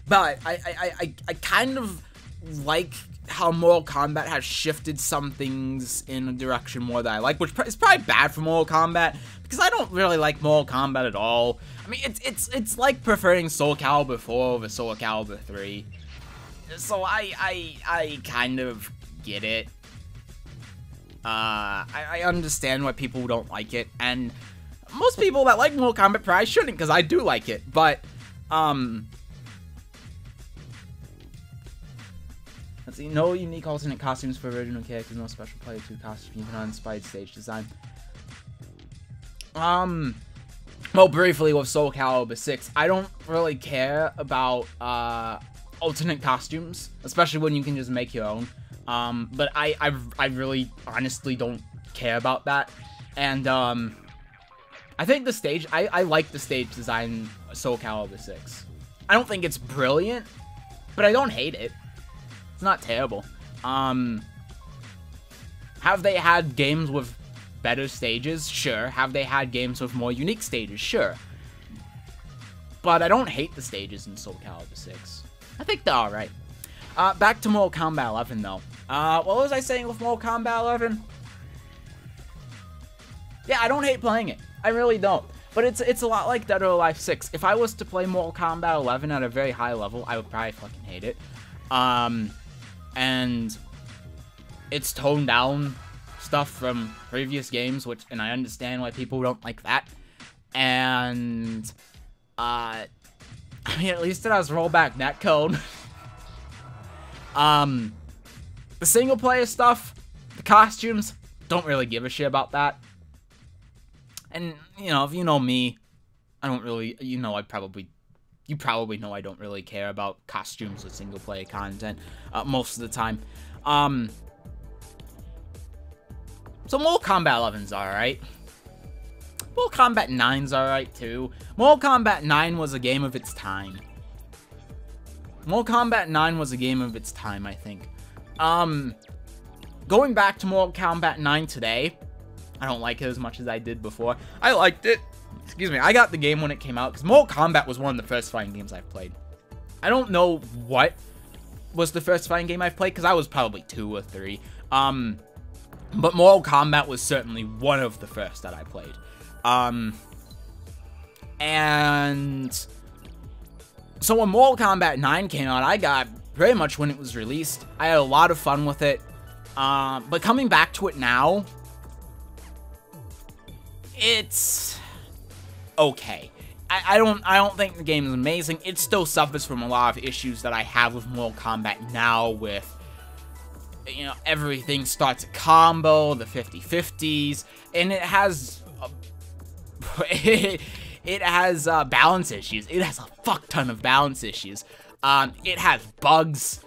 But I kind of like how Mortal Kombat has shifted some things in a direction more that I like, which is probably bad for Mortal Kombat, because I don't really like Mortal Kombat at all. I mean, it's like preferring Soul Calibur 4 over Soul Calibur 3. So I kind of get it. I understand why people don't like it, and most people that like Mortal Kombat probably shouldn't, because I do like it, but, let's see, no unique alternate costumes for original characters, no special player 2 costumes, even uninspired stage design. Well, briefly with Soul Calibur 6, I don't really care about, alternate costumes, especially when you can just make your own. But I really, honestly don't care about that. And, I think the stage, I like the stage design in Soul Calibur 6. I don't think it's brilliant, but I don't hate it. It's not terrible. Have they had games with better stages? Sure. Have they had games with more unique stages? Sure. But I don't hate the stages in Soul Calibur 6. I think they're alright. Back to Mortal Kombat 11, though. What was I saying with Mortal Kombat 11? Yeah, I don't hate playing it. I really don't. But it's a lot like Dead or Alive 6. If I was to play Mortal Kombat 11 at a very high level, I would probably fucking hate it. And it's toned down stuff from previous games, and I understand why people don't like that. And, I mean, at least it has rollback netcode. The single player stuff, the costumes, don't really give a shit about that. And, you know, if you know me, I don't really, you probably know I don't really care about costumes with single player content, most of the time. So Mortal Kombat 11's alright. Mortal Kombat 9's alright too. Mortal Kombat 9 was a game of its time. Mortal Kombat 9 was a game of its time, I think. Going back to Mortal Kombat 9 today, I don't like it as much as I did before. I liked it. Excuse me. I got the game when it came out, because Mortal Kombat was one of the first fighting games I've played. I don't know what was the first fighting game I've played, because I was probably 2 or 3. But Mortal Kombat was certainly one of the first that I played. And so when Mortal Kombat 9 came out, I got pretty much when it was released. I had a lot of fun with it. But coming back to it now, it's okay. I don't think the game is amazing. It still suffers from a lot of issues that I have with Mortal Kombat now, with, you know, everything starts a combo, the 50-50s, and it has it has balance issues. It has a fuck ton of balance issues. It has bugs.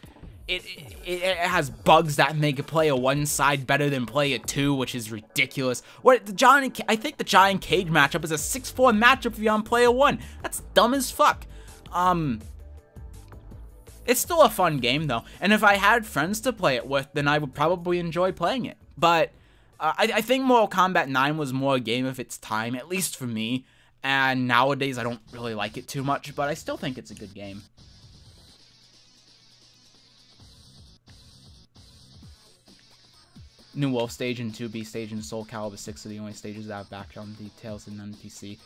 It has bugs that make it play a 1 side better than play a 2, which is ridiculous. I think the Giant Cage matchup is a 6-4 matchup if you're on player 1. That's dumb as fuck. It's still a fun game though, and if I had friends to play it with, then I would probably enjoy playing it. But I think Mortal Kombat 9 was more a game of its time, at least for me. And nowadays I don't really like it too much, but I still think it's a good game. New Wolf stage and 2B stage in Soul Calibur 6 are the only stages that have background details in NPC.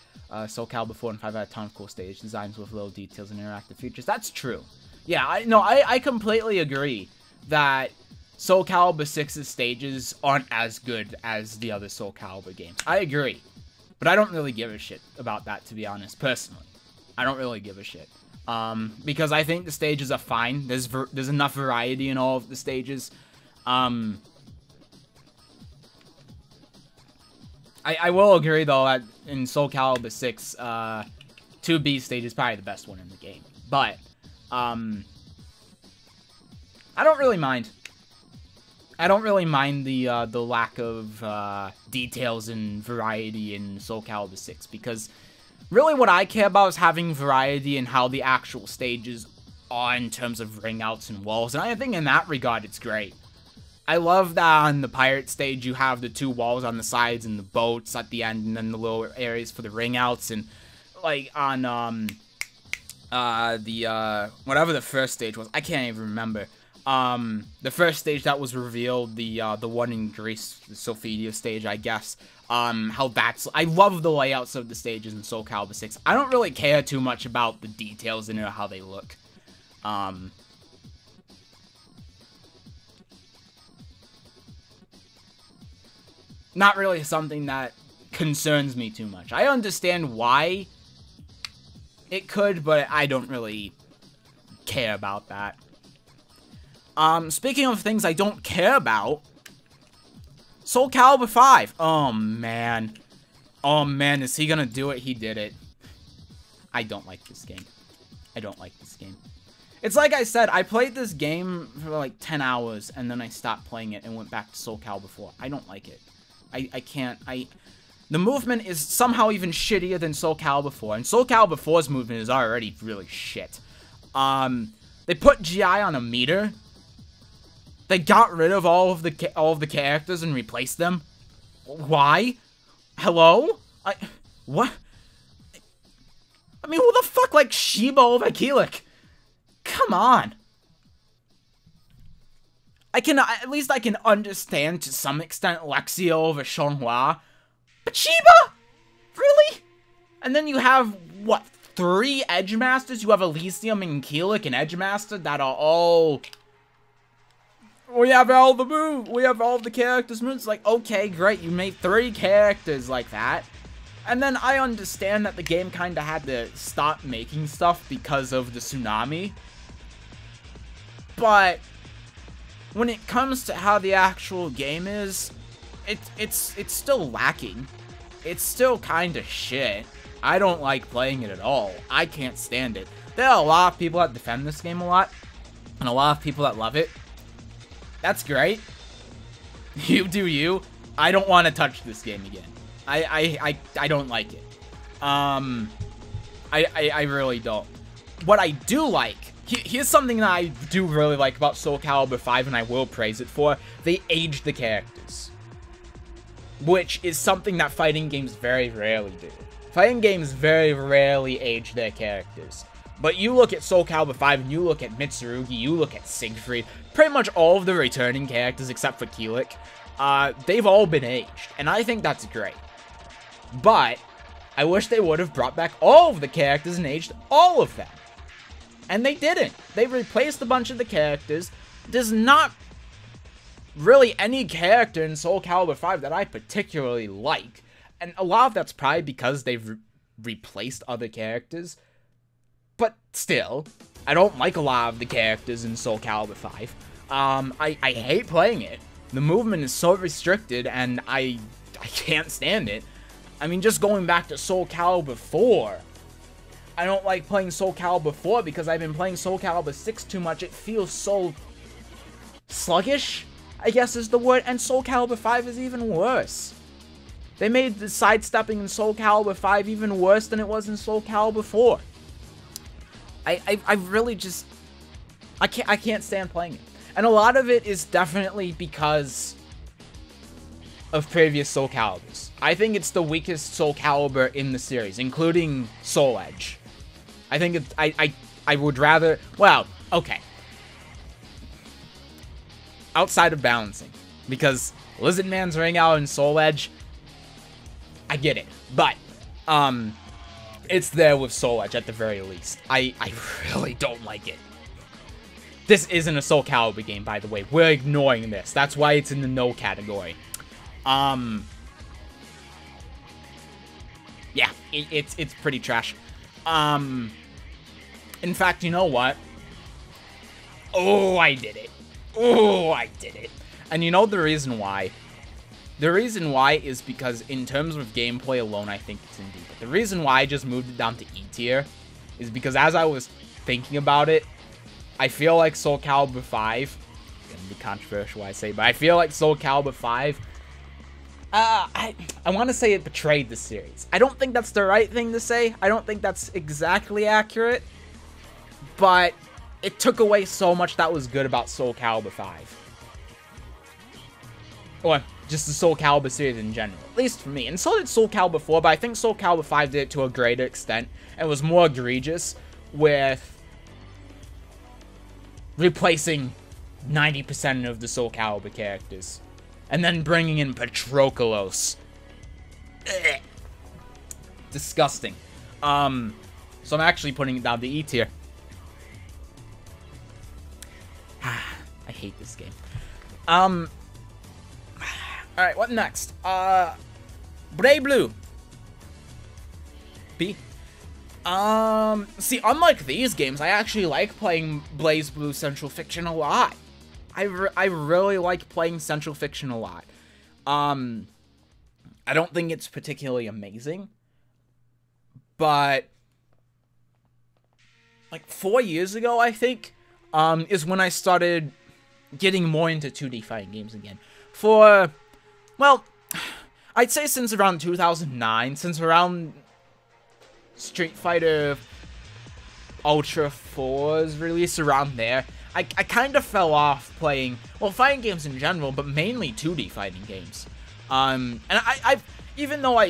Soul Calibur 4 and 5 had a ton of cool stage designs with little details and interactive features. That's true. Yeah, I completely agree that Soul Calibur 6's stages aren't as good as the other Soul Calibur games. I agree. But I don't really give a shit about that, to be honest, personally. I don't really give a shit. Because I think the stages are fine. There's enough variety in all of the stages. I will agree, though, that in Soul Calibur 6, 2B stage is probably the best one in the game. But, I don't really mind. I don't really mind the lack of details and variety in Soul Calibur 6, because really what I care about is having variety in how the actual stages are in terms of ring outs and walls, and I think in that regard it's great. I love that on the pirate stage you have the 2 walls on the sides and the boats at the end, and then the little areas for the ring outs, and like on whatever the first stage was, I can't even remember. The first stage that was revealed, the one in Greece, the Sophidia stage, I guess, I love the layouts of the stages in Soul Calibur 6. I don't really care too much about the details in it or how they look. Not really something that concerns me too much. I understand why it could, but I don't really care about that. Speaking of things I don't care about, Soul Calibur 5. Oh, man. Oh, man, is he gonna do it? He did it. I don't like this game. I don't like this game. It's like I said, I played this game for like 10 hours, and then I stopped playing it and went back to Soul Calibur 4. I don't like it. I can't, the movement is somehow even shittier than Soul Calibur 4, and Soul Calibur 4's movement is already really shit. They put GI on a meter. They got rid of all of the characters and replaced them. Why? Hello? What? I mean, who the fuck like Shiba over Kilik? Come on. At least I can understand to some extent Lexia over Xianghua. But Shiba? Really? And then you have, what, 3 Edgemasters? You have Elysium and Kilik and Edgemaster that are all... We have all the moves. We have all the characters' moves. Like, okay, great. You made 3 characters like that. And then I understand that the game kind of had to stop making stuff because of the tsunami. But when it comes to how the actual game is, it's still lacking. It's still kind of shit. I don't like playing it at all. I can't stand it. There are a lot of people that defend this game a lot, and a lot of people that love it. That's great. You do you. I don't want to touch this game again. I don't like it. I really don't. What I do like, here's something that I do really like about Soul Calibur 5, and I will praise it for. They aged the characters, which is something that fighting games very rarely do. Fighting games very rarely age their characters. But you look at Soul Calibur 5 and you look at Mitsurugi, you look at Siegfried, pretty much all of the returning characters except for Kilik, they've all been aged, and I think that's great. But I wish they would have brought back all of the characters and aged all of them. And they didn't. They replaced a bunch of the characters. There's not really any character in Soul Calibur 5 that I particularly like. And a lot of that's probably because they've replaced other characters. But still, I don't like a lot of the characters in Soul Calibur 5. I hate playing it. The movement is so restricted, and I can't stand it. I mean, just going back to Soul Calibur 4. I don't like playing Soul Calibur 4 because I've been playing Soul Calibur 6 too much. It feels so sluggish, I guess is the word, and Soul Calibur 5 is even worse. They made the sidestepping in Soul Calibur 5 even worse than it was in Soul Calibur 4. I really just, I can't stand playing it. And a lot of it is definitely because of previous Soul Caliburs. I think it's the weakest Soul Calibur in the series, including Soul Edge. I think it's, I would rather, well, okay. Outside of balancing, because Lizard Man's Ring Out and Soul Edge, I get it, but, it's there with Soul Edge at the very least. I really don't like it. This isn't a Soul Calibur game, by the way. We're ignoring this. That's why it's in the no category. Yeah, it's pretty trash. In fact, you know what? Oh, I did it. Oh, I did it. And you know the reason why? The reason why is because in terms of gameplay alone, I think it's indeed. But the reason why I just moved it down to E tier is because as I was thinking about it, I feel like Soul Calibur 5, it's gonna be controversial what I say, but I feel like Soul Calibur 5, I want to say it betrayed the series. I don't think that's the right thing to say. I don't think that's exactly accurate, but it took away so much that was good about Soul Calibur 5. Or just the Soul Calibur series in general, at least for me. And so did Soul Calibur 4, but I think Soul Calibur 5 did it to a greater extent and was more egregious with replacing 90% of the Soul Calibur characters. And then bringing in Patroclus. Ugh. Disgusting. So I'm actually putting it down to E tier. I hate this game. Alright, what next? BlazBlue. B. See, unlike these games, I actually like playing BlazBlue Central Fiction a lot. I really like playing Central Fiction a lot. I don't think it's particularly amazing, but like 4 years ago, I think, is when I started getting more into 2D fighting games again. For, well, I'd say since around 2009, since around Street Fighter Ultra 4's release, around there, I kind of fell off playing, well, fighting games in general, but mainly 2D fighting games. And I've, even though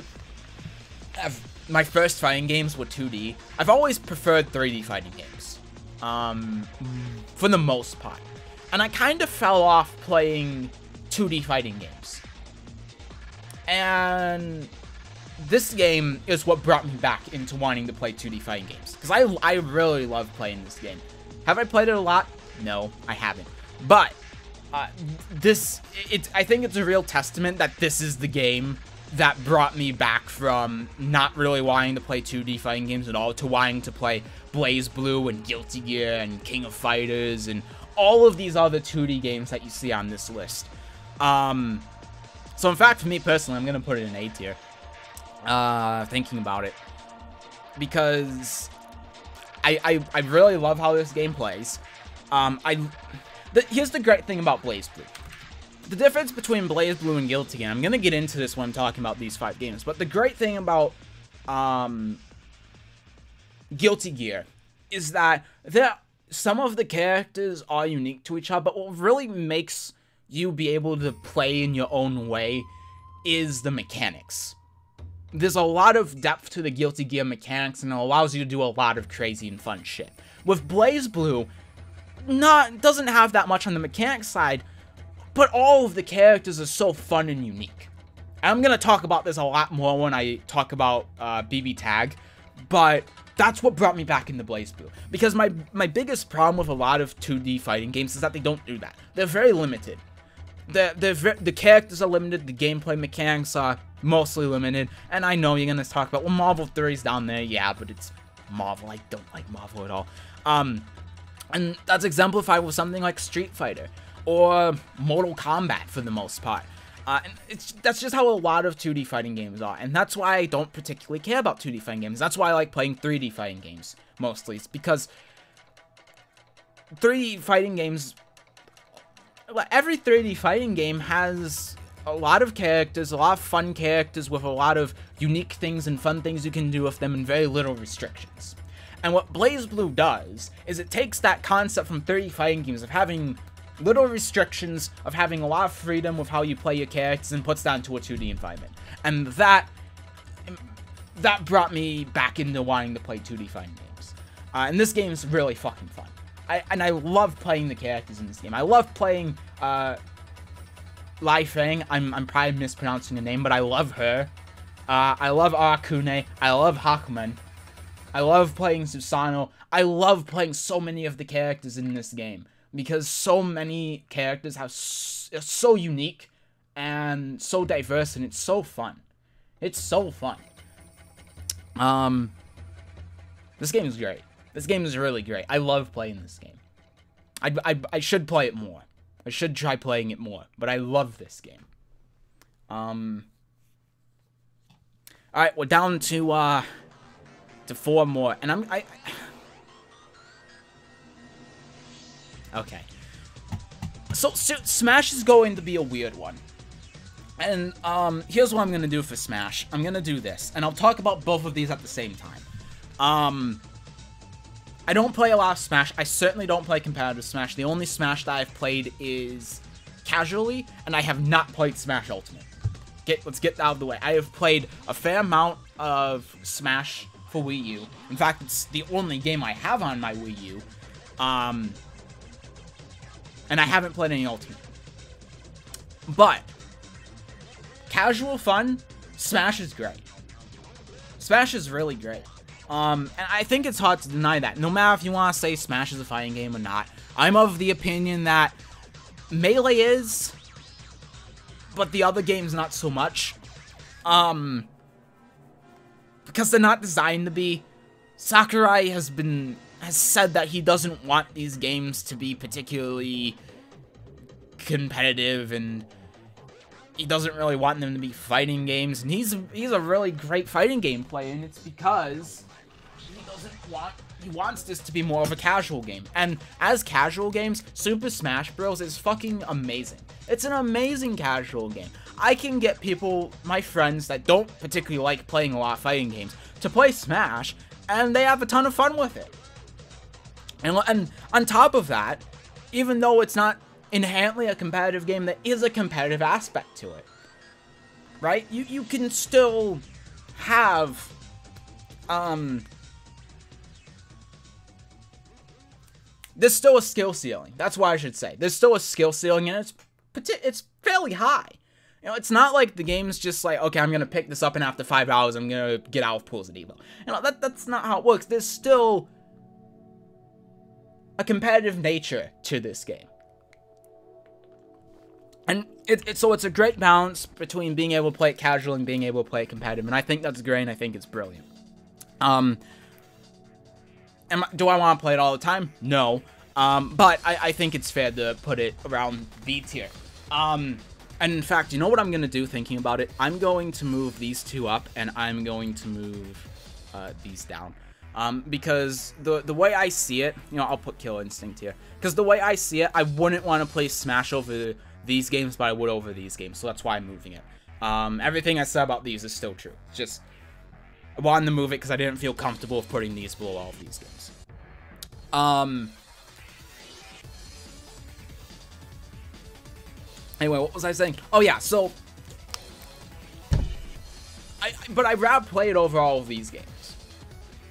my first fighting games were 2D, I've always preferred 3D fighting games, for the most part. And I kind of fell off playing 2D fighting games. And this game is what brought me back into wanting to play 2D fighting games, because I really love playing this game. Have I played it a lot? No, I haven't. But I think it's a real testament that this is the game that brought me back from not really wanting to play 2D fighting games at all to wanting to play BlazBlue and Guilty Gear and King of Fighters and all of these other 2D games that you see on this list. So in fact, for me personally, I'm gonna put it in A tier. Thinking about it, because I really love how this game plays. Here's the great thing about BlazBlue. The difference between BlazBlue and Guilty Gear, I'm gonna get into this when I'm talking about these 5 games, but the great thing about Guilty Gear is that some of the characters are unique to each other, but what really makes you be able to play in your own way is the mechanics. there's a lot of depth to the Guilty Gear mechanics, and it allows you to do a lot of crazy and fun shit. With BlazBlue, doesn't have that much on the mechanics side, but all of the characters are so fun and unique. And I'm gonna talk about this a lot more when I talk about BB Tag, but that's what brought me back into BlazBlue. Because my biggest problem with a lot of 2D fighting games is that they don't do that. They're very limited. The characters are limited, the gameplay mechanics are mostly limited, and I know you're gonna talk about, well, Marvel 3's down there, yeah, but it's Marvel. I don't like Marvel at all. And that's exemplified with something like Street Fighter or Mortal Kombat for the most part. And that's just how a lot of 2D fighting games are, and that's why I don't particularly care about 2D fighting games. That's why I like playing 3D fighting games mostly. It's because 3D fighting games, every 3D fighting game has a lot of characters, a lot of fun characters with a lot of unique things and fun things you can do with them and very little restrictions. And what BlazBlue does is it takes that concept from 3D fighting games of having little restrictions, of having a lot of freedom with how you play your characters, and puts that into a 2D environment. And that brought me back into wanting to play 2D fighting games. And this game is really fucking fun. I love playing the characters in this game. I love playing Lai Feng. I'm probably mispronouncing the name, but I love her. I love Arakune. I love Hakumen. I love playing Susanoo. I love playing so many of the characters in this game, because so many characters are so unique and so diverse, and it's so fun. It's so fun. This game is great. This game is really great. I love playing this game. I should play it more. I should try playing it more, but I love this game. Alright, we're down to 4 more, and okay. So Smash is going to be a weird one. And, here's what I'm gonna do for Smash. I'm gonna do this, and I'll talk about both of these at the same time. I don't play a lot of Smash. I certainly don't play competitive Smash. The only Smash that I've played is casually, and I have not played Smash Ultimate. Let's get that out of the way. I have played a fair amount of Smash for Wii U. In fact, it's the only game I have on my Wii U. And I haven't played any Ultimate. But casual fun, Smash is great. Smash is really great. And I think it's hard to deny that. No matter if you want to say Smash is a fighting game or not, I'm of the opinion that Melee is, but the other games not so much. Because they're not designed to be. Sakurai has said that he doesn't want these games to be particularly competitive, and he doesn't really want them to be fighting games, and he's a really great fighting game player, and it's because he wants this to be more of a casual game. And as casual games, Super Smash Bros. Is fucking amazing. It's an amazing casual game. I can get people, my friends that don't particularly like playing a lot of fighting games, to play Smash, and they have a ton of fun with it. And on top of that, even though it's not inherently a competitive game, there is a competitive aspect to it. Right? You can still have there's still a skill ceiling. That's what I should say. There's still a skill ceiling, and it's fairly high. You know, it's not like the game's just like, okay, I'm gonna pick this up, and after 5 hours, I'm gonna get out of Pools of Evo. You know, that's not how it works. There's still a competitive nature to this game. And so it's a great balance between being able to play it casual and being able to play it competitive, and I think that's great, and I think it's brilliant. Do I want to play it all the time? No. But I think it's fair to put it around B tier. And in fact, you know what I'm going to do thinking about it? I'm going to move these two up, and I'm going to move these down. Because the way I see it, you know, I'll put Killer Instinct here. Because the way I see it, I wouldn't want to play Smash over these games, but I would over these games. So that's why I'm moving it. Everything I said about these is still true. It's just, I wanted to move it because I didn't feel comfortable with putting these below all of these games. Anyway, what was I saying? Oh yeah, so But I'd rather play it over all of these games.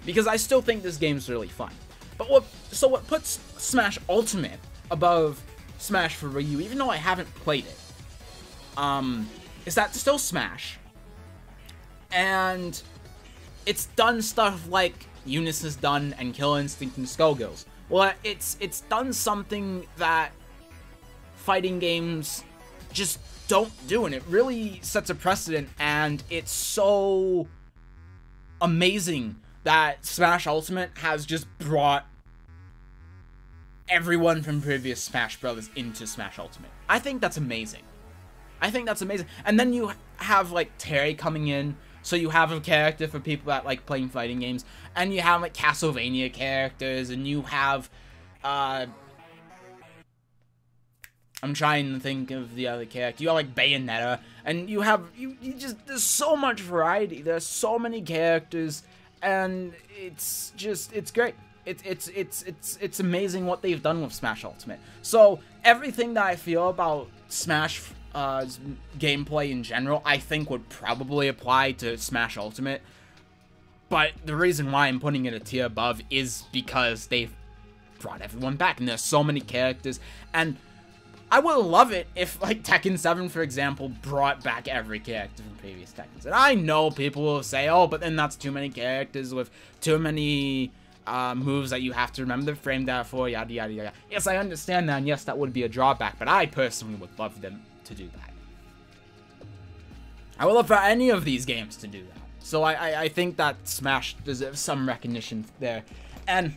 Because I still think this game's really fun. But what puts Smash Ultimate above Smash for Wii U, even though I haven't played it, is that it's still Smash. And it's done stuff like Eunice has done and Killer Instinct and Skullgirls. Well, it's done something that fighting games just don't do, and it really sets a precedent, and it's so amazing that Smash Ultimate has just brought everyone from previous Smash Brothers into Smash Ultimate. I think that's amazing. I think that's amazing. And then you have, like, Terry coming in, so you have a character for people that like playing fighting games, and you have, like, Castlevania characters, and you have, I'm trying to think of the other character. You have, like, Bayonetta, and you have, you just, there's so much variety. There's so many characters, and it's just, it's great. It's amazing what they've done with Smash Ultimate. So, everything that I feel about Smash gameplay in general, I think would probably apply to Smash Ultimate. But the reason why I'm putting it a tier above is because they've brought everyone back, and there's so many characters, and I would love it if, like, Tekken 7, for example, brought back every character from previous Tekkens. And I know people will say, oh, but then that's too many characters with too many moves that you have to remember the frame data for, yada, yada, yada. Yes, I understand that, and yes, that would be a drawback, but I personally would love them to do that. I would love for any of these games to do that. So I think that Smash deserves some recognition there. And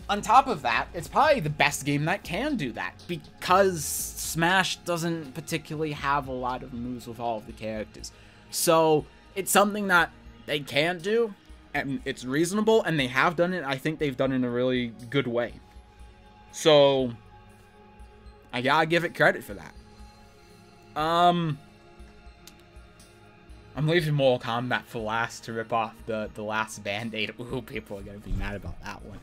on top of that, it's probably the best game that can do that, because Smash doesn't particularly have a lot of moves with all of the characters. So it's something that they can do, and it's reasonable, and they have done it. I think they've done it in a really good way. So I gotta give it credit for that. I'm leaving Mortal Kombat for last to rip off the last Band-Aid. Ooh, people are gonna be mad about that one.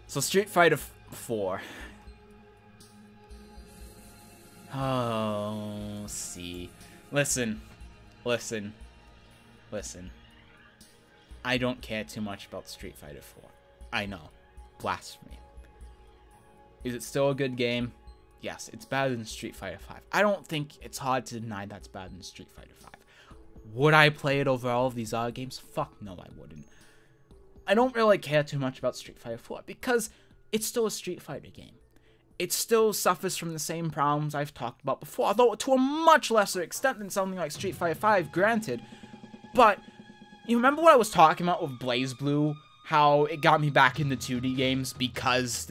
So Street Fighter 4. Oh, see. Listen. I don't care too much about Street Fighter 4. I know. Blasphemy. Is it still a good game? Yes, it's better than Street Fighter 5. I don't think it's hard to deny that's better than Street Fighter 5. Would I play it over all of these other games? Fuck no, I wouldn't. I don't really care too much about Street Fighter 4 because it's still a Street Fighter game. It still suffers from the same problems I've talked about before, although to a much lesser extent than something like Street Fighter 5, granted. But, you remember what I was talking about with BlazBlue? How it got me back into 2D games because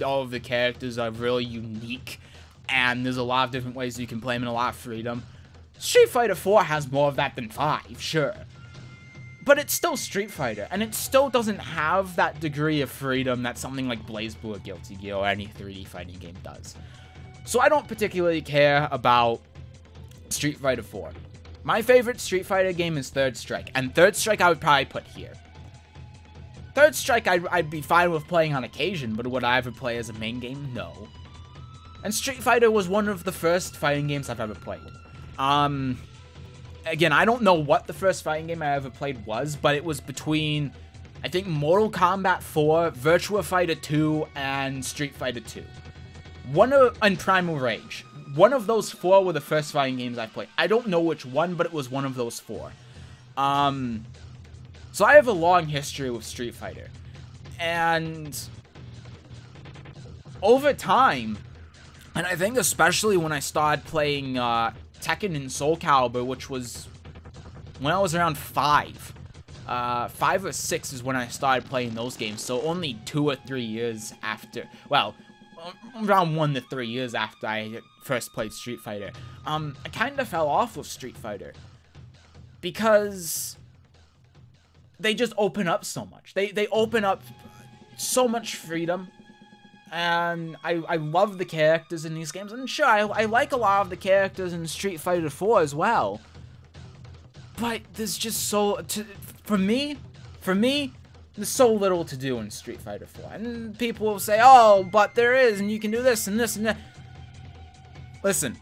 all of the characters are really unique, and there's a lot of different ways you can play them and a lot of freedom. Street Fighter 4 has more of that than 5, sure. But it's still Street Fighter, and it still doesn't have that degree of freedom that something like BlazBlue or Guilty Gear or any 3D fighting game does. So I don't particularly care about Street Fighter 4. My favorite Street Fighter game is Third Strike, and Third Strike I would probably put here. Third Strike I'd be fine with playing on occasion, but would I ever play as a main game? No. And Street Fighter was one of the first fighting games I've ever played. Again, I don't know what the first fighting game I ever played was, but it was between, I think, Mortal Kombat 4, Virtua Fighter 2, and Street Fighter 2. And Primal Rage. One of those four were the first fighting games I played. I don't know which one, but it was one of those four. So I have a long history with Street Fighter. And over time, and I think especially when I started playing Tekken and Soul Calibur, which was when I was around 5. 5 or 6 is when I started playing those games, so only 2 or 3 years after, well, around 1 to 3 years after I first played Street Fighter. I kind of fell off with Street Fighter because they just open up so much. They open up so much freedom, and I love the characters in these games. And sure, I like a lot of the characters in Street Fighter 4 as well. But there's just for me, there's so little to do in Street Fighter 4. And people will say, oh, but there is, and you can do this and this and that. Listen,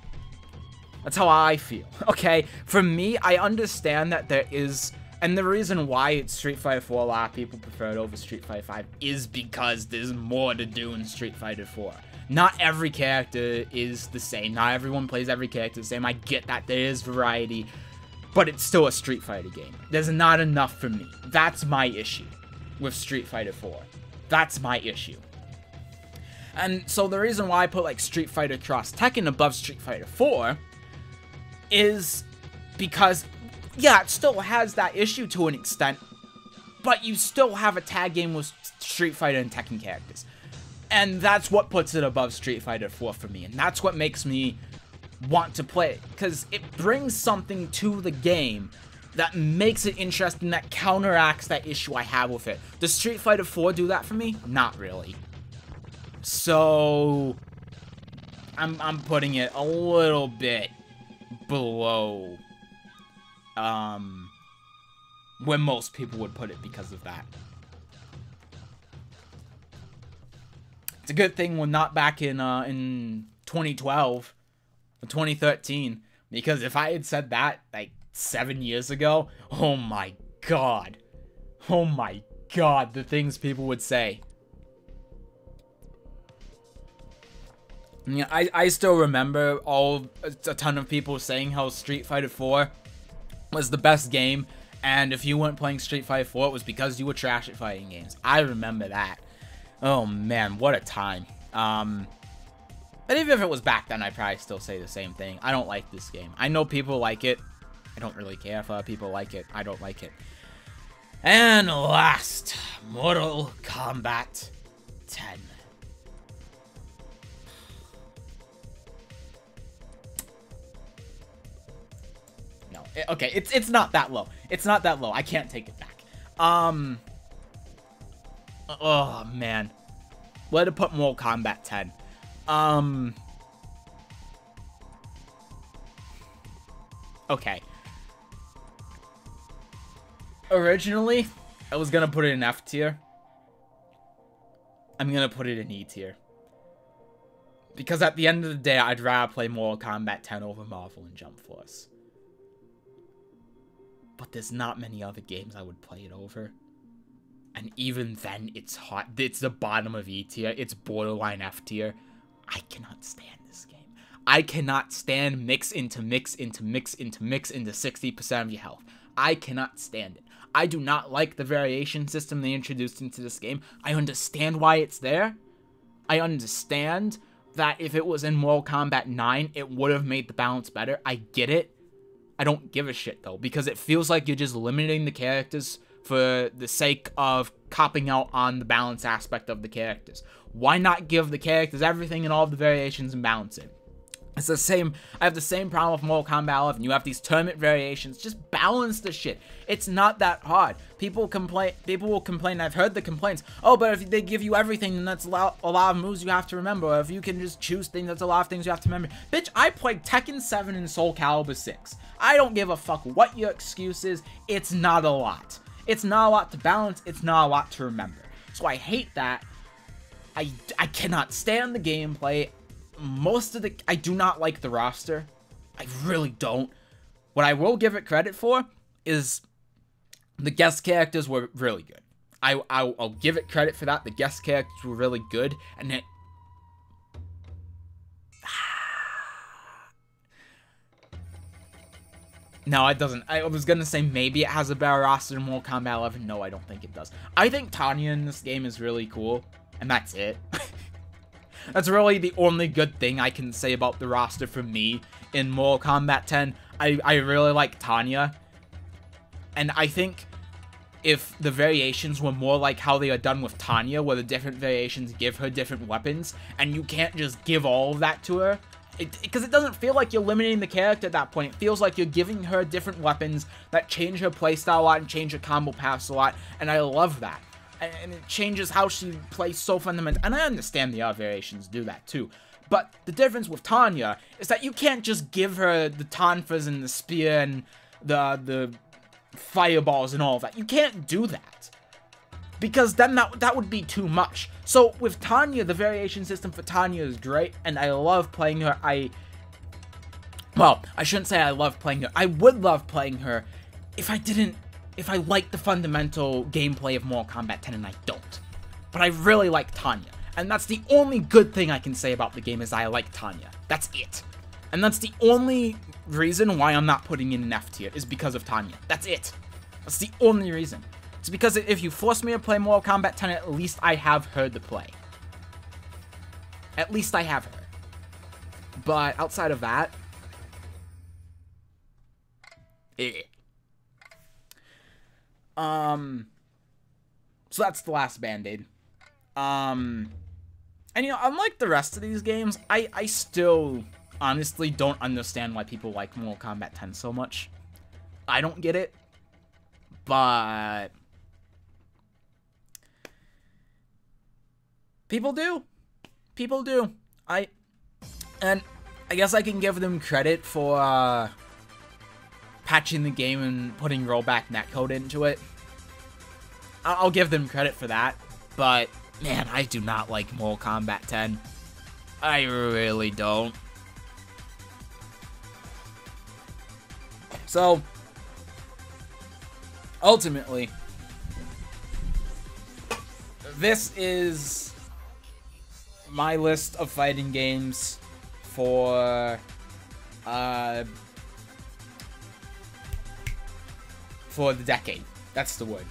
That's how I feel, okay? For me, I understand that there is... And the reason why it's Street Fighter 4, a lot of people prefer it over Street Fighter 5, is because there's more to do in Street Fighter 4. Not every character is the same. Not everyone plays every character the same. I get that there is variety, but it's still a Street Fighter game. There's not enough for me. That's my issue with Street Fighter 4. That's my issue. And so the reason why I put like Street Fighter Cross Tekken above Street Fighter 4 is because, yeah, it still has that issue to an extent, but you still have a tag game with Street Fighter and Tekken characters. And that's what puts it above Street Fighter 4 for me, and that's what makes me want to play it, because it brings something to the game that makes it interesting, that counteracts that issue I have with it. Does Street Fighter 4 do that for me? Not really. So I'm putting it a little bit below where most people would put it because of that. It's a good thing we're not back in 2012 or 2013, because if I had said that like 7 years ago, oh my god, the things people would say. Yeah, I still remember a ton of people saying how Street Fighter 4 was the best game, and if you weren't playing Street Fighter 4, it was because you were trash at fighting games. I remember that. Oh man, what a time. But even if it was back then, I'd probably still say the same thing. I don't like this game. I know people like it. I don't really care if other people like it. I don't like it. And last, Mortal Kombat 10. No, okay, it's not that low. It's not that low. I can't take it back. Oh man, where to put Mortal Kombat 10? Okay. Originally, I was gonna put it in F tier. I'm gonna put it in E tier. Because at the end of the day, I'd rather play Mortal Kombat 10 over Marvel and Jump Force. But there's not many other games I would play it over. And even then, it's hot. It's the bottom of E tier. It's borderline F tier. I cannot stand this game. I cannot stand mix into 60% of your health. I cannot stand it. I do not like the variation system they introduced into this game. I understand why it's there. I understand that if it was in Mortal Kombat 9, it would have made the balance better. I get it. I don't give a shit, though, because it feels like you're just limiting the characters for the sake of copping out on the balance aspect of the characters. Why not give the characters everything and all of the variations and balance it? It's the same. I have the same problem with Mortal Kombat 11. You have these tournament variations. Just balance the shit. It's not that hard. People will complain. I've heard the complaints. Oh, but if they give you everything, then that's a lot of moves you have to remember. Or if you can just choose things, that's a lot of things you have to remember. Bitch, I played Tekken 7 and Soul Calibur 6. I don't give a fuck what your excuse is. It's not a lot. It's not a lot to balance. It's not a lot to remember. So I hate that. I cannot stand the gameplay. I do not like the roster. I really don't. What I will give it credit for is the guest characters were really good. I'll give it credit for that. The guest characters were really good, and it... No, it doesn't. I was gonna say maybe it has a better roster than Mortal Kombat 11. No, I don't think it does. I think Tanya in this game is really cool, and that's it. That's really the only good thing I can say about the roster for me in Mortal Kombat 10. I really like Tanya, and I think if the variations were more like how they are done with Tanya, where the different variations give her different weapons, and you can't just give all of that to her, because it doesn't feel like you're limiting the character at that point. It feels like you're giving her different weapons that change her playstyle a lot and change her combo paths a lot, and I love that. And it changes how she plays so fundamentally. And I understand the other variations do that too. But the difference with Tanya is that you can't just give her the tonfas and the spear and the fireballs and all of that. You can't do that, because then that would be too much. So with Tanya, the variation system for Tanya is great, and I love playing her. Well, I shouldn't say I love playing her. I would love playing her if I liked the fundamental gameplay of Mortal Kombat 10, and I don't. But I really like Tanya. And that's the only good thing I can say about the game is I like Tanya. That's it. And that's the only reason why I'm not putting in an F tier is because of Tanya. That's it. That's the only reason. It's because if you force me to play Mortal Kombat 10, at least I have her to play. At least I have her. But outside of that, so that's the last Band-Aid. And you know, unlike the rest of these games, I still honestly don't understand why people like Mortal Kombat 10 so much. I don't get it, but people do. People do. And I guess I can give them credit for patching the game and putting rollback netcode into it. I'll give them credit for that, but man, I do not like Mortal Kombat 10. I really don't. So, ultimately, this is my list of fighting games for the decade. That's the word.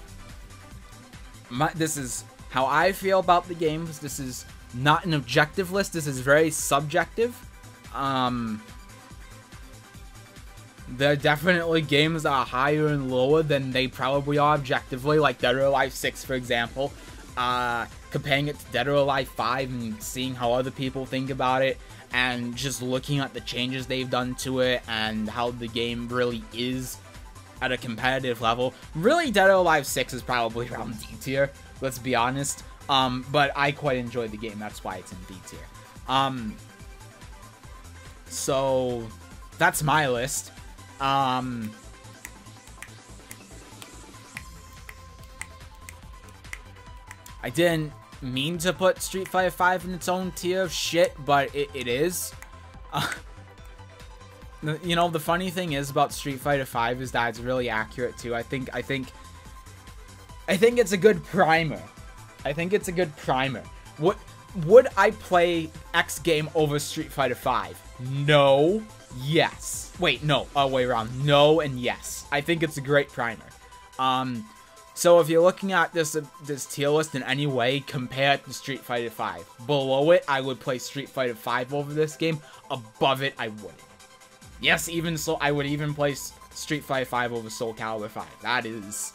This is how I feel about the games. This is not an objective list. This is very subjective. There are definitely games that are higher and lower than they probably are objectively, like Dead or Alive 6, for example. Comparing it to Dead or Alive 5 and seeing how other people think about it, and just looking at the changes they've done to it and how the game really is at a competitive level. Really, Dead or Alive 6 is probably around D tier, let's be honest. But I quite enjoy the game, that's why it's in B tier. So that's my list. I didn't mean to put Street Fighter 5 in its own tier of shit, but it is. You know, the funny thing is about Street Fighter 5 is that it's really accurate too. I think it's a good primer. I think it's a good primer. Would I play X game over Street Fighter 5? No. Yes. Wait, no. Way around. No and yes. I think it's a great primer. So if you're looking at this tier list in any way, compare it to Street Fighter 5. Below it, I would play Street Fighter 5 over this game. Above it, I wouldn't. Yes, even so, I would even play Street Fighter 5 over Soul Calibur 5. That is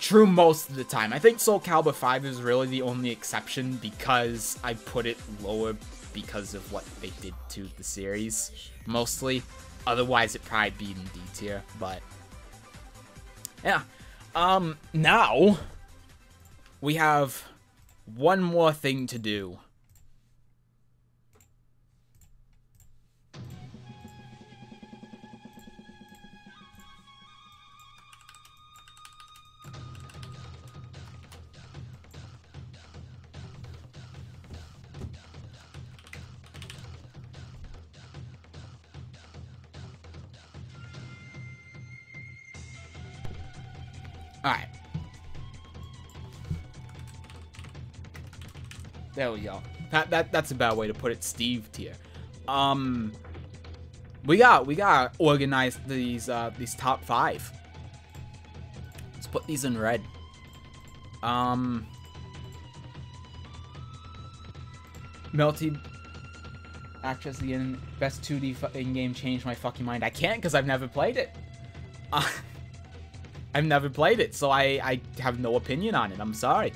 true most of the time. I think Soul Calibur 5 is really the only exception because I put it lower because of what they did to the series, mostly. Otherwise, it'd probably be in D tier, but yeah. Now, we have one more thing to do. Alright. There we go. That's a bad way to put it. Steve tier. We gotta organize these top 5. Let's put these in red. Melty actress again. Best 2D in-game changed my fucking mind. I can't because I've never played it. I've never played it, so I have no opinion on it. I'm sorry.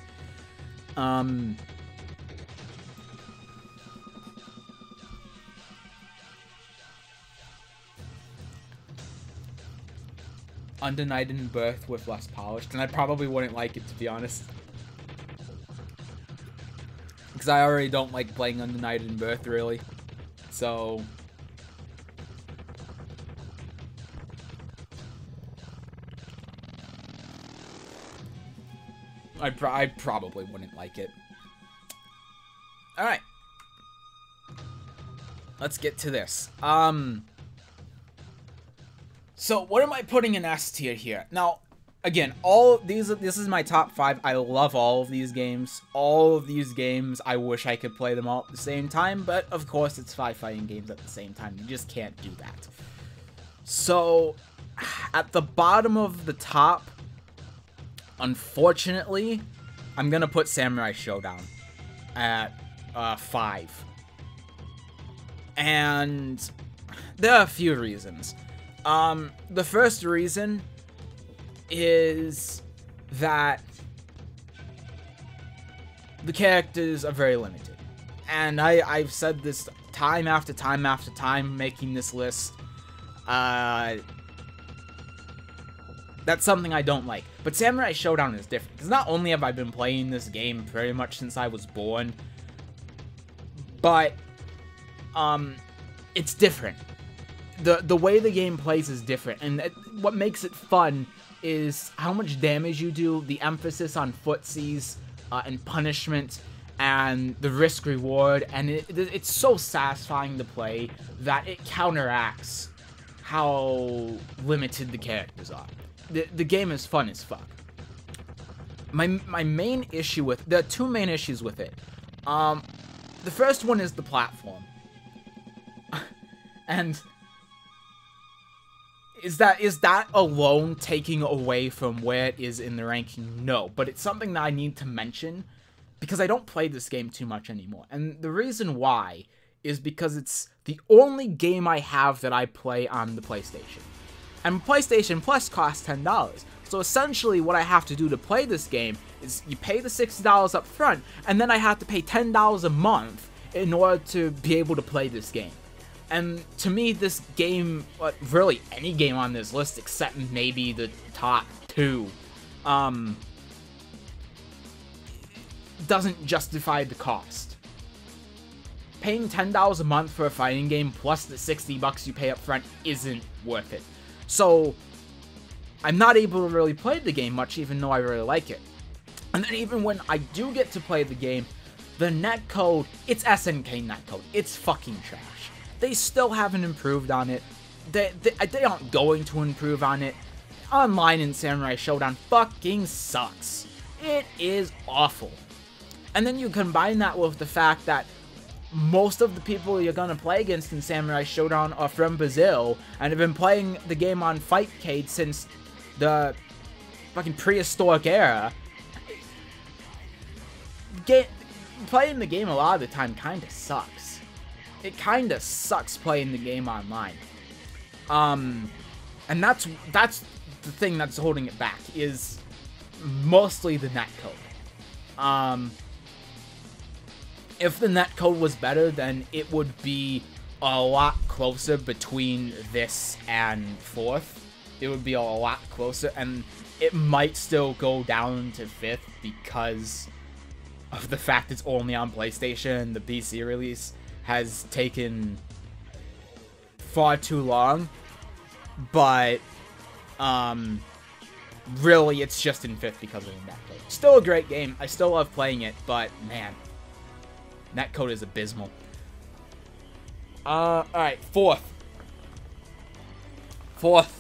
Undenied in Birth with less polished, and I probably wouldn't like it, to be honest. Because I already don't like playing Undenied in Birth, really. So I probably wouldn't like it. Alright. let's get to this. So what am I putting in S tier here? Now, again, this is my top 5. I love all of these games. All of these games, I wish I could play them all at the same time, but of course it's 5 fighting games at the same time. You just can't do that. So, at the bottom of the top, unfortunately, I'm gonna put Samurai Shodown at 5. And there are a few reasons. The first reason is that the characters are very limited. And I've said this time after time after time making this list. That's something I don't like. But Samurai Shodown is different. Because not only have I been playing this game pretty much since I was born, but it's different. The way the game plays is different, and what makes it fun is how much damage you do, the emphasis on footsies and punishment, and the risk reward, and it's so satisfying to play that it counteracts how limited the characters are. The game is fun as fuck. My main issue with there are two main issues with it. The first one is the platform, and is that alone taking away from where it is in the ranking? No, but it's something that I need to mention because I don't play this game too much anymore. And the reason why is because it's the only game I have that I play on the PlayStation. And PlayStation Plus costs $10. So essentially what I have to do to play this game is you pay the $60 up front, and then I have to pay $10 a month in order to be able to play this game. And to me, this game, really any game on this list except maybe the top 2, doesn't justify the cost. Paying $10 a month for a fighting game plus the $60 you pay up front isn't worth it. So, I'm not able to really play the game much, even though I really like it. And then even when I do get to play the game, the netcode, it's SNK netcode. It's fucking trash. They still haven't improved on it. They aren't going to improve on it. Online in Samurai Shodown fucking sucks. It is awful. And then you combine that with the fact that most of the people you're gonna play against in Samurai Shodown are from Brazil and have been playing the game on Fightcade since the fucking prehistoric era. Playing the game a lot of the time kinda sucks. It kinda sucks playing the game online. And that's the thing that's holding it back, is mostly the netcode. If the netcode was better, then it would be a lot closer between this and 4th. It would be a lot closer, and it might still go down to 5th because of the fact it's only on PlayStation and the PC release has taken far too long. But, really, it's just in 5th because of the netcode. Still a great game. I still love playing it, but, man, netcode is abysmal. Alright, 4th. 4th.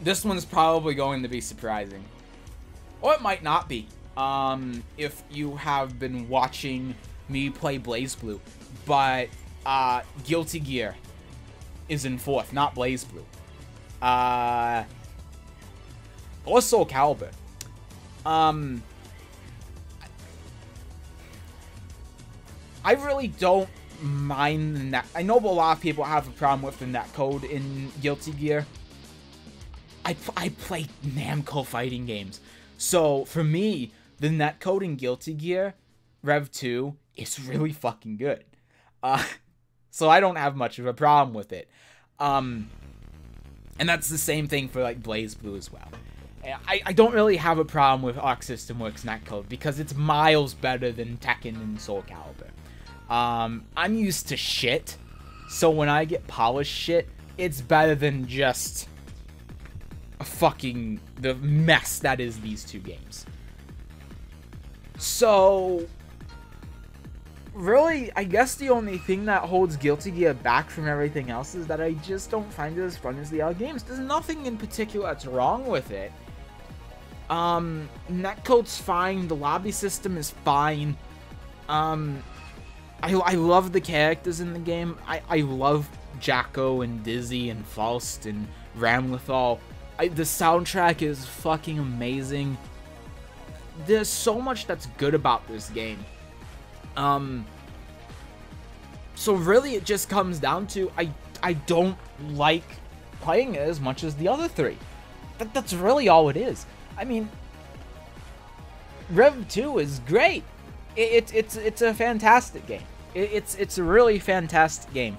This one's probably going to be surprising. Or it might not be. If you have been watching me play BlazBlue. But, Guilty Gear is in 4th, not BlazBlue. Or Soul Calibur. I really don't mind the net. I know a lot of people have a problem with the netcode in Guilty Gear. I play Namco fighting games. So, for me, the netcode in Guilty Gear Rev 2 is really fucking good. So I don't have much of a problem with it. And that's the same thing for, like, BlazBlue as well. I don't really have a problem with Arc System Works netcode because it's miles better than Tekken and Soul Calibur. I'm used to shit, so when I get polished shit, it's better than just the mess that is these two games. So, really, I guess the only thing that holds Guilty Gear back from everything else is that I just don't find it as fun as the other games. There's nothing in particular that's wrong with it. Netcode's fine. The lobby system is fine. I love the characters in the game. I love Jacko and Dizzy and Faust and Ramlethal. The soundtrack is fucking amazing. There's so much that's good about this game. So really it just comes down to I don't like playing it as much as the other three. That's really all it is. I mean, Rev 2 is great. It's a fantastic game. It's a really fantastic game.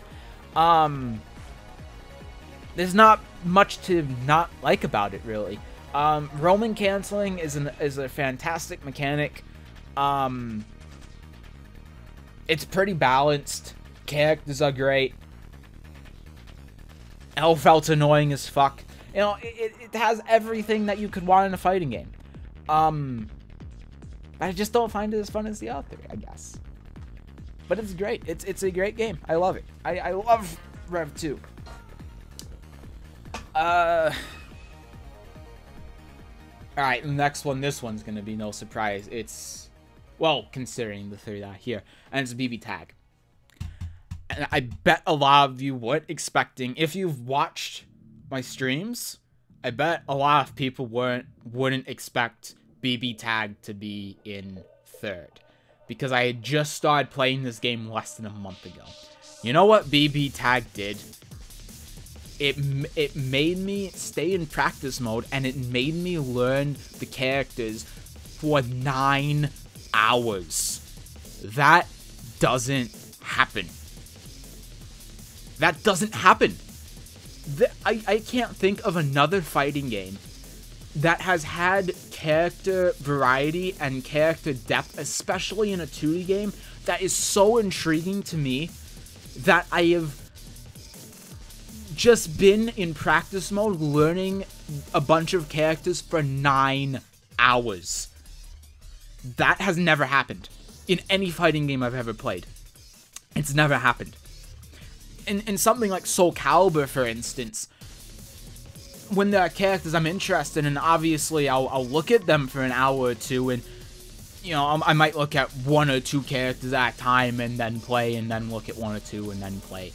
There's not much to not like about it, really. Roman canceling is a fantastic mechanic. It's pretty balanced. Characters are great. L felt annoying as fuck. You know, it has everything that you could want in a fighting game. I just don't find it as fun as the other three, I guess. But it's great. It's a great game. I love it. I love Rev 2. Alright, the next one. This one's gonna be no surprise. It's, well, considering the three that are here. And it's BB Tag. And I bet a lot of you weren't expecting, if you've watched my streams, I bet a lot of people wouldn't expect BB Tag to be in third. Because I had just started playing this game less than a month ago. You know what BB Tag did? It made me stay in practice mode, and it made me learn the characters for 9 hours. That doesn't happen. That doesn't happen. I can't think of another fighting game that has had character variety and character depth, especially in a 2D game, that is so intriguing to me that I have just been in practice mode learning a bunch of characters for 9 hours. That has never happened in any fighting game I've ever played. It's never happened. In something like Soul Calibur, for instance, when there are characters I'm interested in, obviously I'll look at them for an hour or two, and you know, I might look at 1 or 2 characters at a time and then play, and then look at 1 or 2 and then play.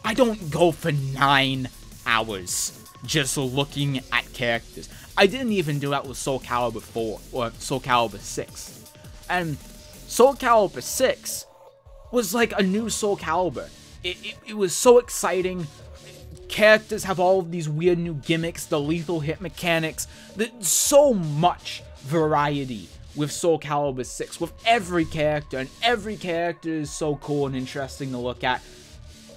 I don't go for 9 hours just looking at characters. I didn't even do that with Soul Calibur 4 or Soul Calibur 6. And Soul Calibur 6 was like a new Soul Calibur. It was so exciting. Characters have all of these weird new gimmicks, the lethal hit mechanics. There's so much variety with Soul Calibur 6, with every character, and every character is so cool and interesting to look at.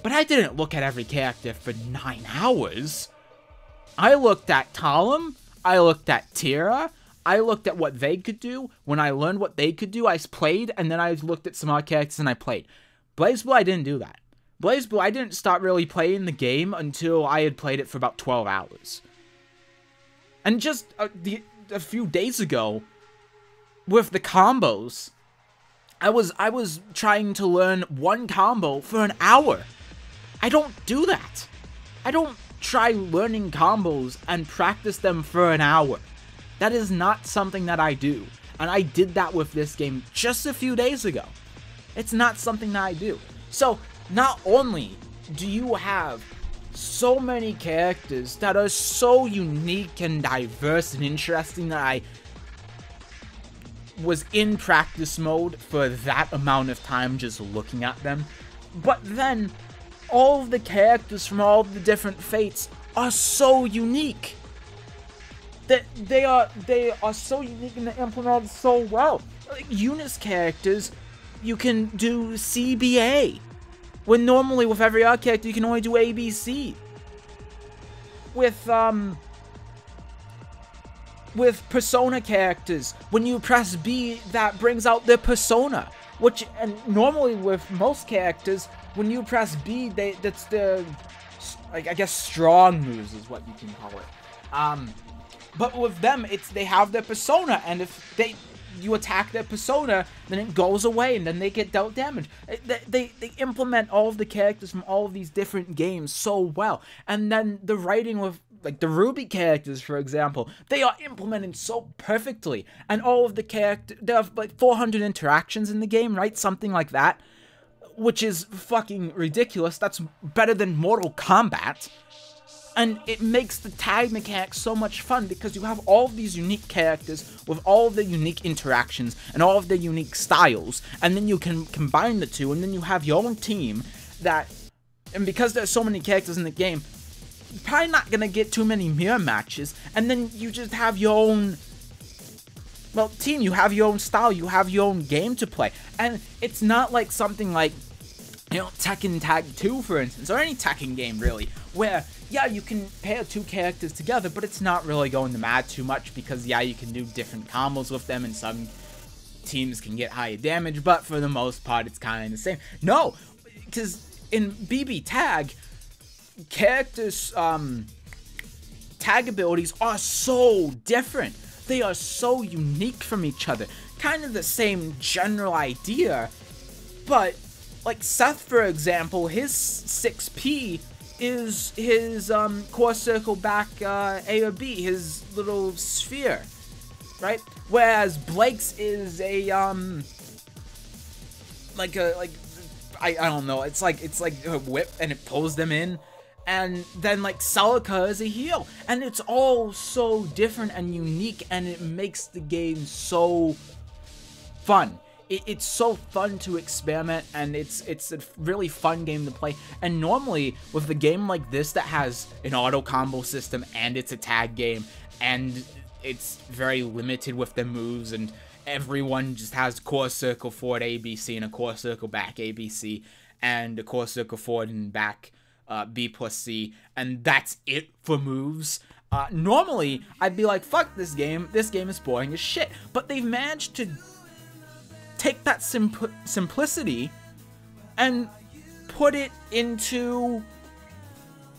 But I didn't look at every character for 9 hours. I looked at Talim, I looked at Tira, I looked at what they could do. When I learned what they could do, I played, and then I looked at some other characters and I played. BlazBlue, I didn't do that. BlazBlue, I didn't start really playing the game until I had played it for about 12 hours. And just a few days ago, with the combos, I was trying to learn one combo for an hour. I don't do that. I don't try learning combos and practice them for an hour. That is not something that I do. And I did that with this game just a few days ago. It's not something that I do. So, not only do you have so many characters that are so unique and diverse and interesting that I was in practice mode for that amount of time just looking at them, but then all of the characters from all of the different fates are so unique. That they are so unique and they're implemented so well. Like Eunice characters, you can do CBA, when normally with every other character you can only do ABC. With Persona characters, when you press B, that brings out their persona. And normally with most characters, when you press B, that's the, like, I guess strong moves is what you can call it. But with them, they have their persona, and if you attack their persona, then it goes away, and then they get dealt damage. They implement all of the characters from all of these different games so well. And then the writing with, like, the Ruby characters, for example, they are implemented so perfectly. And all of the characters, there are like 400 interactions in the game, right? Something like that. Which is fucking ridiculous. That's better than Mortal Kombat. And it makes the tag mechanic so much fun because you have all of these unique characters with all of the unique interactions and all of the unique styles. And then you can combine the two, and then you have your own team that... And because there's so many characters in the game, you're probably not going to get too many mirror matches. And then you just have your own... Well, team, you have your own style, you have your own game to play. And it's not like something like, you know, Tekken Tag 2, for instance, or any Tekken game, really, where, yeah, you can pair two characters together, but it's not really going to matter too much because, yeah, you can do different combos with them, and some teams can get higher damage, but for the most part, it's kind of the same. No, because in BB Tag, characters' tag abilities are so different. They are so unique from each other. Kind of the same general idea, but like Seth, for example, his 6P is his core circle back A or B, his little sphere, right? Whereas Blake's is a I don't know, it's like a whip and it pulls them in. And then, like, Celica is a heal. And it's all so different and unique, and it makes the game so fun. It's so fun to experiment, and it's a really fun game to play. And normally, with a game like this that has an auto combo system, and it's a tag game, and it's very limited with the moves, and everyone just has core circle forward ABC, and a core circle back ABC, and a core circle forward and back B plus C, and that's it for moves. Normally, I'd be like, fuck this game is boring as shit. But they've managed to take that simplicity and put it into,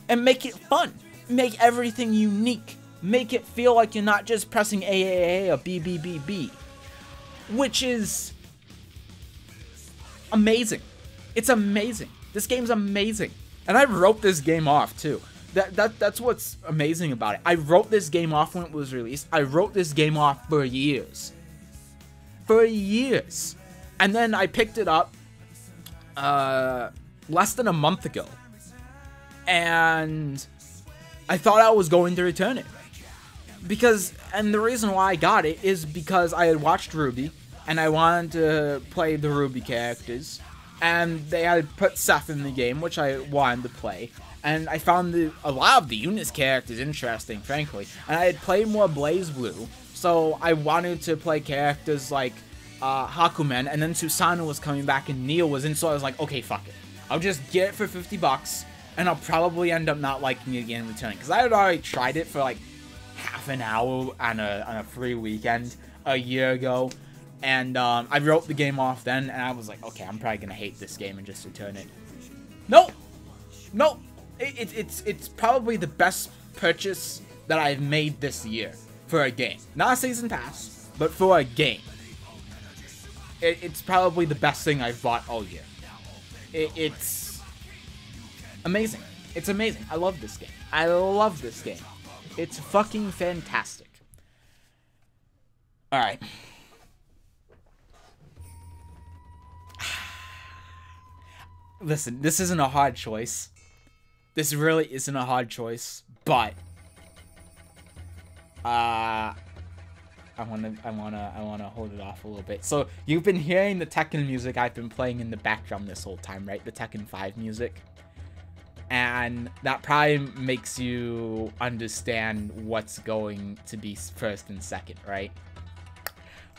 and make it fun. Make everything unique. Make it feel like you're not just pressing AAA or BBBB. Which is amazing. It's amazing. This game's amazing. And I wrote this game off, too. That's what's amazing about it. I wrote this game off when it was released. I wrote this game off for years. For years. And then I picked it up less than a month ago. And I thought I was going to return it. And the reason why I got it is because I had watched RWBY, and I wanted to play the RWBY characters. And they had put Seth in the game, which I wanted to play. And I found a lot of the Eunice characters interesting, frankly. And I had played more BlazBlue, so I wanted to play characters like Hakumen. And then Susanoo was coming back and Neil was in, so I was like, okay, fuck it. I'll just get it for $50, and I'll probably end up not liking it again and returning. Because I had already tried it for like half an hour on a free weekend a year ago. And I wrote the game off then, and I was like, okay, I'm probably gonna hate this game and just return it. Nope! Nope! It's probably the best purchase that I've made this year for a game. Not a season pass, but for a game. It's probably the best thing I've bought all year. It's amazing. It's amazing. I love this game. I love this game. It's fucking fantastic. Alright. Listen, this isn't a hard choice. This really isn't a hard choice, but I wanna hold it off a little bit. So you've been hearing the Tekken music I've been playing in the background this whole time, right? The Tekken 5 music. And that probably makes you understand what's going to be first and second, right?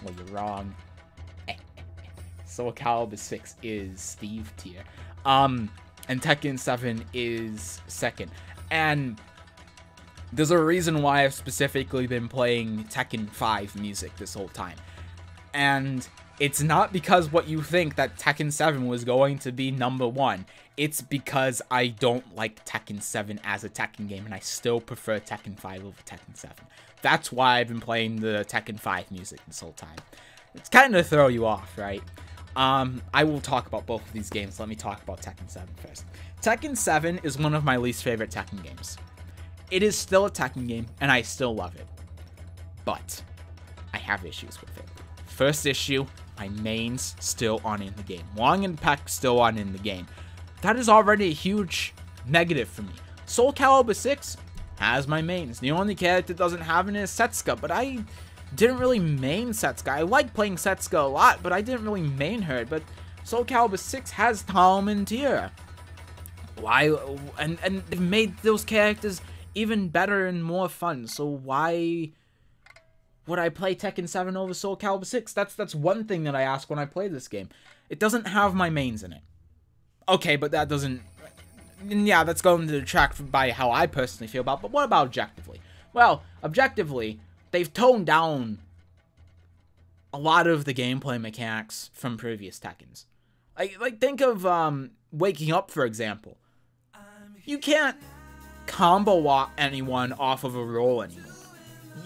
Well, you're wrong. Soul Calibur 6 is Steve tier. And Tekken 7 is second. And there's a reason why I've specifically been playing Tekken 5 music this whole time. And it's not because what you think that Tekken 7 was going to be #1. It's because I don't like Tekken 7 as a Tekken game, and I still prefer Tekken 5 over Tekken 7. That's why I've been playing the Tekken 5 music this whole time. it's kind of throw you off, right? I will talk about both of these games. Let me talk about Tekken 7 first. Tekken 7 is one of my least favorite Tekken games. It is still a Tekken game, and I still love it. But I have issues with it. First issue, my mains still aren't in the game. Wong and Peck still aren't in the game. That is already a huge negative for me. Soul Calibur 6 has my mains. The only character that doesn't have it is Setsuka, but I didn't really main Setsuka. I like playing Setsuka a lot, but I didn't really main her. But Soul Calibur 6 has Tom and Tiara. Why? And they've made those characters even better and more fun. So why would I play Tekken 7 over Soul Calibur 6? That's one thing that I ask when I play this game. It doesn't have my mains in it. Okay, but that doesn't... Yeah, that's going to detract by how I personally feel about it. But what about objectively? Well, objectively, they've toned down a lot of the gameplay mechanics from previous Tekkens. Like think of Waking Up, for example. You can't combo walk anyone off of a roll anymore.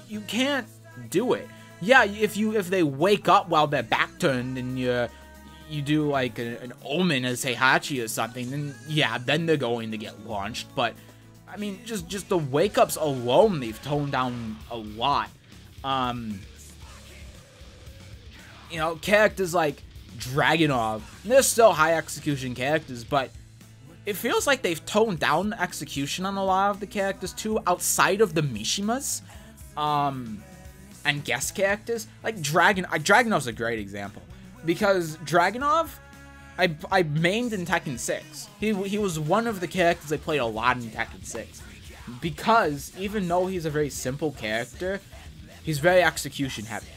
You can't do it. Yeah, if they wake up while they're back turned and you do like an Omen as Heihachi or something, then yeah, then they're going to get launched. But I mean, just the wake ups alone, they've toned down a lot. You know, characters like Dragunov, they're still high execution characters, but it feels like they've toned down execution on a lot of the characters too, outside of the Mishimas, and guest characters. Like Dragunov's a great example, because Dragunov, I mained in Tekken 6. He was one of the characters I played a lot in Tekken 6, because even though he's a very simple character, he's very execution heavy.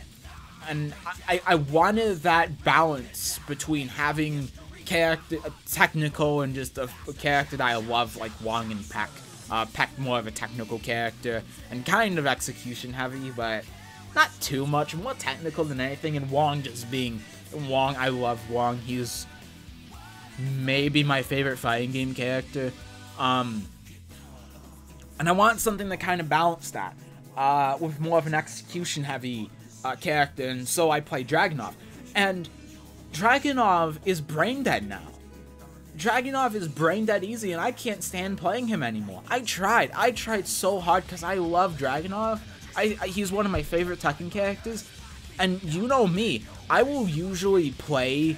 And I wanted that balance between having character technical and just a character that I love, like Wong and Peck. Peck more of a technical character and kind of execution heavy, but not too much, more technical than anything. And Wong just being Wong. I love Wong. He's maybe my favorite fighting game character. And I want something that kind of balanced that with more of an execution heavy character, and so I play Dragunov. And Dragunov is brain dead now. Dragunov is brain dead easy, and I can't stand playing him anymore. I tried so hard because I love Dragunov. He's one of my favorite Tekken characters, and you know me, I will usually play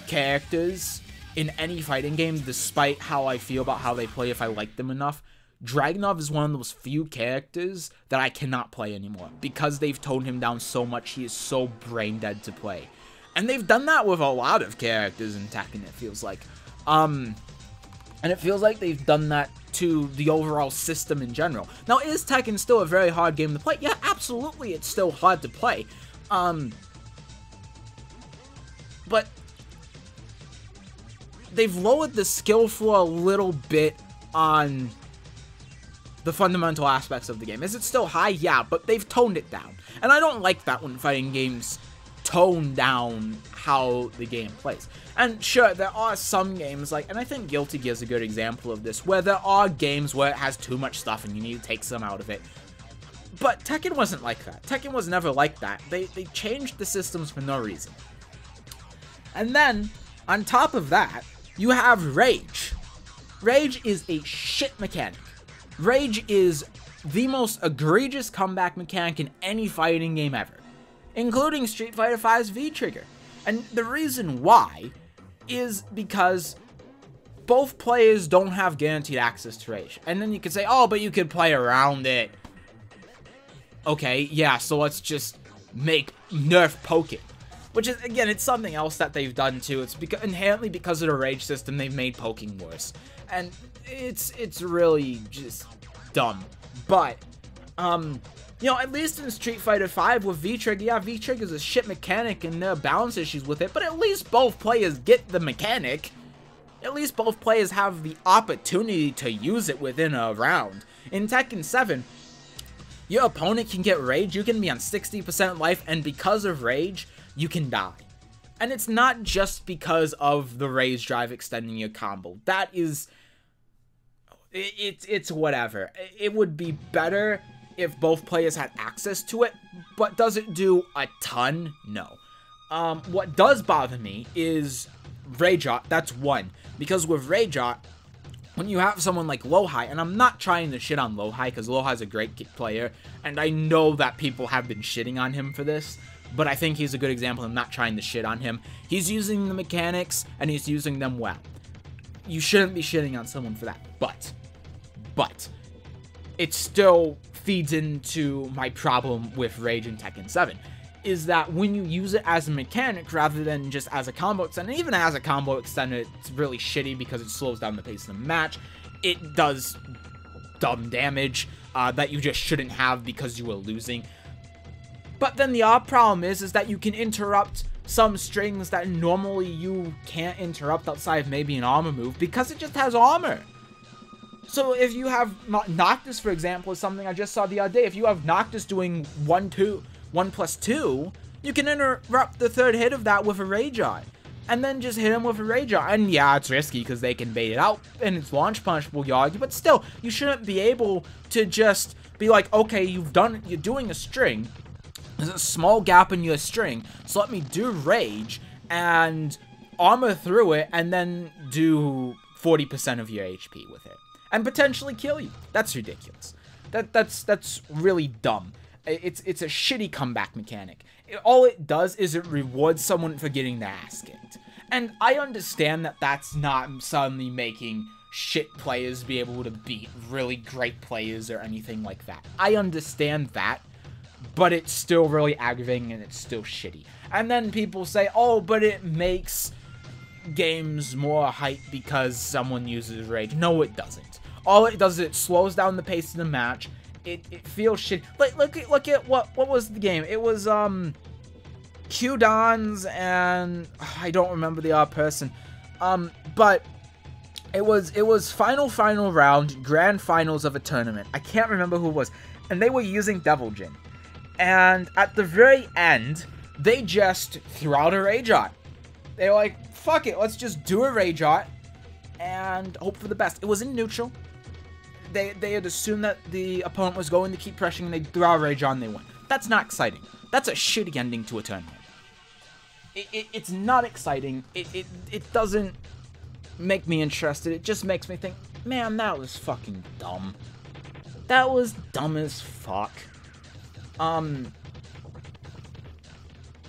characters in any fighting game despite how I feel about how they play if I like them enough. Dragunov is one of those few characters that I cannot play anymore because they've toned him down so much. He is so brain dead to play. And they've done that with a lot of characters in Tekken, it feels like. And it feels like they've done that to the overall system in general. Now, is Tekken still a very hard game to play? Yeah, absolutely, it's still hard to play. But they've lowered the skill floor a little bit on the fundamental aspects of the game. Is it still high? Yeah, but they've toned it down. And I don't like that when fighting games tone down how the game plays. And sure, there are some games, like, and I think Guilty Gear is a good example of this, where there are games where it has too much stuff and you need to take some out of it. But Tekken wasn't like that. Tekken was never like that. They changed the systems for no reason. And then, on top of that, you have Rage. Rage is a shit mechanic. Rage is the most egregious comeback mechanic in any fighting game ever, including Street Fighter V's V-Trigger. And the reason why is because both players don't have guaranteed access to Rage. And then you could say, oh, but you could play around it. Okay, yeah, so let's just make nerf poking. Which is, again, it's something else that they've done too. It's inherently because of the Rage system, they've made poking worse. And it's really just dumb. But, you know, at least in Street Fighter V with V-Trigger, yeah, V-Trigger is a shit mechanic and there are balance issues with it, but at least both players get the mechanic. At least both players have the opportunity to use it within a round. In Tekken 7, your opponent can get Rage, you can be on 60% life, and because of Rage, you can die. And it's not just because of the Rage drive extending your combo. That is... It's whatever. It would be better if both players had access to it, but does it do a ton? No. What does bother me is Rage-Art. That's one. Because with Rage-Art, when you have someone like Lowhigh, and I'm not trying to shit on Lowhigh, because Lowhigh's a great player, and I know that people have been shitting on him for this, but I think he's a good example of not trying to shit on him. He's using the mechanics, and he's using them well. You shouldn't be shitting on someone for that, but, it still feeds into my problem with Rage in Tekken 7, is that when you use it as a mechanic rather than just as a combo extender, even as a combo extender, it's really shitty because it slows down the pace of the match. It does dumb damage that you just shouldn't have because you were losing. But then the odd problem is that you can interrupt some strings that normally you can't interrupt outside of maybe an armor move because it just has armor. So if you have Noctis, for example, is something I just saw the other day. If you have Noctis doing 1+2, you can interrupt the third hit of that with a Rage-Art. And then just hit him with a Rage-Art. And yeah, it's risky because they can bait it out and it's launch punishable, you argue. But still, you shouldn't be able to just be like, okay, you're doing a string. There's a small gap in your string, so let me do Rage and armor through it and then do 40% of your HP with it. And potentially kill you. That's ridiculous. That's really dumb. It's a shitty comeback mechanic. All it does is it rewards someone for getting their ass kicked. And I understand that that's not suddenly making shit players be able to beat really great players or anything like that. I understand that, but it's still really aggravating and it's still shitty. And then people say, oh, but it makes games more hype because someone uses Rage. No, it doesn't. All it does is it slows down the pace of the match. It feels shit. Like, look at what was the game? It was Q-Dons and I don't remember the other person. But it was final round, grand finals of a tournament. I can't remember who it was, and they were using Devil Jin. And at the very end, they just threw out a Rage-Art. They were like, fuck it, let's just do a Rage-Art and hope for the best. It was in neutral. They had assumed that the opponent was going to keep pressuring, and they threw out a Rage-Art and they won. That's not exciting. That's a shitty ending to a tournament. It's not exciting. It doesn't make me interested. It just makes me think, man, that was fucking dumb. That was dumb as fuck.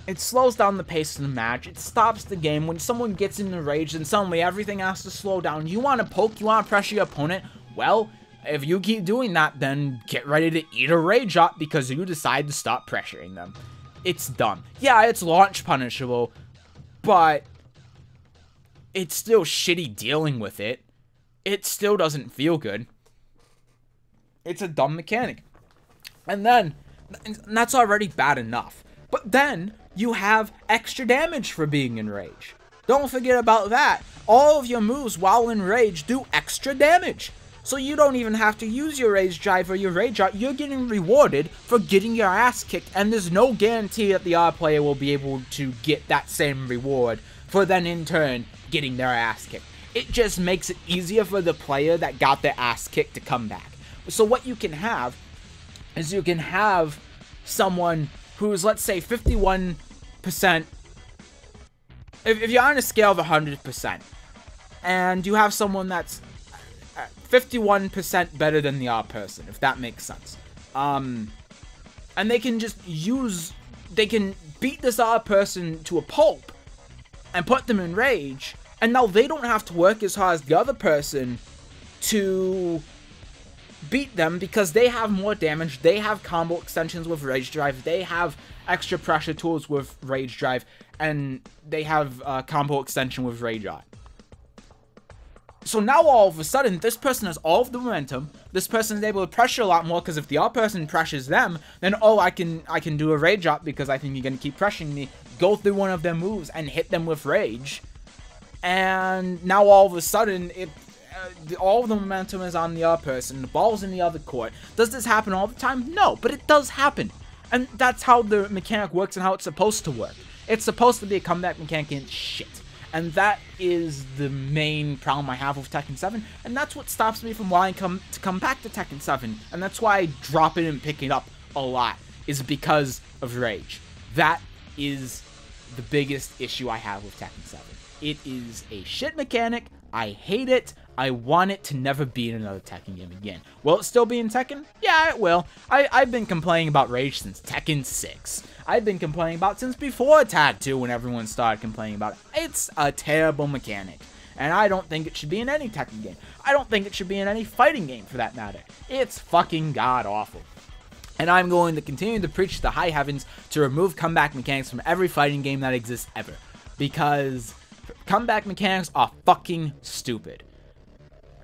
It slows down the pace of the match. It stops the game. When someone gets in the rage, then suddenly everything has to slow down. You want to poke, you want to pressure your opponent. Well, if you keep doing that, then get ready to eat a Rage-Art because you decide to stop pressuring them. It's dumb. Yeah, it's launch punishable, but it's still shitty dealing with it. It still doesn't feel good. It's a dumb mechanic. And that's already bad enough. But then you have extra damage for being in rage. Don't forget about that. All of your moves while in rage do extra damage. So you don't even have to use your rage drive or your Rage-Art. You're getting rewarded for getting your ass kicked, and there's no guarantee that the other player will be able to get that same reward for then in turn getting their ass kicked. It just makes it easier for the player that got their ass kicked to come back. So what you can have is you can have someone who's, let's say, 51%. If you're on a scale of 100%, and you have someone that's 51% better than the other person, if that makes sense. And they can just they can beat this other person to a pulp and put them in rage, and now they don't have to work as hard as the other person to beat them because they have more damage, they have combo extensions with Rage Drive, they have extra pressure tools with Rage Drive, and they have a combo extension with Rage-Art. So now all of a sudden, this person has all of the momentum. This person is able to pressure a lot more because if the other person pressures them, then oh, I can do a Rage-Art because I think you're gonna keep pressuring me. Go through one of their moves and hit them with rage, and now all of a sudden, all of the momentum is on the other person. The ball's in the other court. Does this happen all the time? No, but it does happen, and that's how the mechanic works and how it's supposed to work. It's supposed to be a comeback mechanic and shit. And that is the main problem I have with Tekken 7, and that's what stops me from wanting to come back to Tekken 7, and that's why I drop it and pick it up a lot, is because of rage. That is the biggest issue I have with Tekken 7. It is a shit mechanic. I hate it. I want it to never be in another Tekken game again. Will it still be in Tekken? Yeah, it will. I've been complaining about Rage since Tekken 6. I've been complaining about it since before Tag 2 when everyone started complaining about it. It's a terrible mechanic. And I don't think it should be in any Tekken game. I don't think it should be in any fighting game for that matter. It's fucking god-awful. And I'm going to continue to preach to the high heavens to remove comeback mechanics from every fighting game that exists ever. Because comeback mechanics are fucking stupid.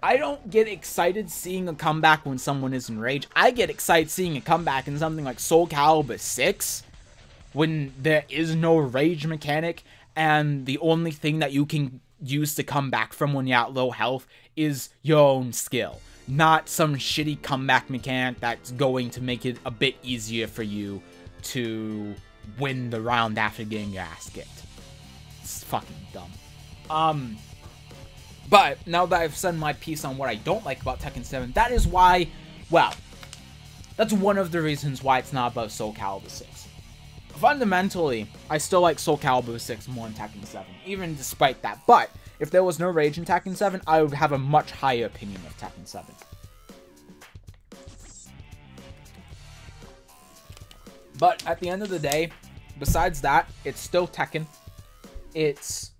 I don't get excited seeing a comeback when someone is in Rage. I get excited seeing a comeback in something like Soul Calibur 6 when there is no Rage mechanic and the only thing that you can use to come back from when you're at low health is your own skill. Not some shitty comeback mechanic that's going to make it a bit easier for you to win the round after getting your ass kicked. It's fucking dumb. But now that I've said my piece on what I don't like about Tekken 7, that is why, well, that's one of the reasons why it's not about Soul Calibur 6. Fundamentally, I still like Soul Calibur 6 more than Tekken 7, even despite that. But if there was no Rage in Tekken 7, I would have a much higher opinion of Tekken 7. But at the end of the day, besides that, it's still Tekken. It's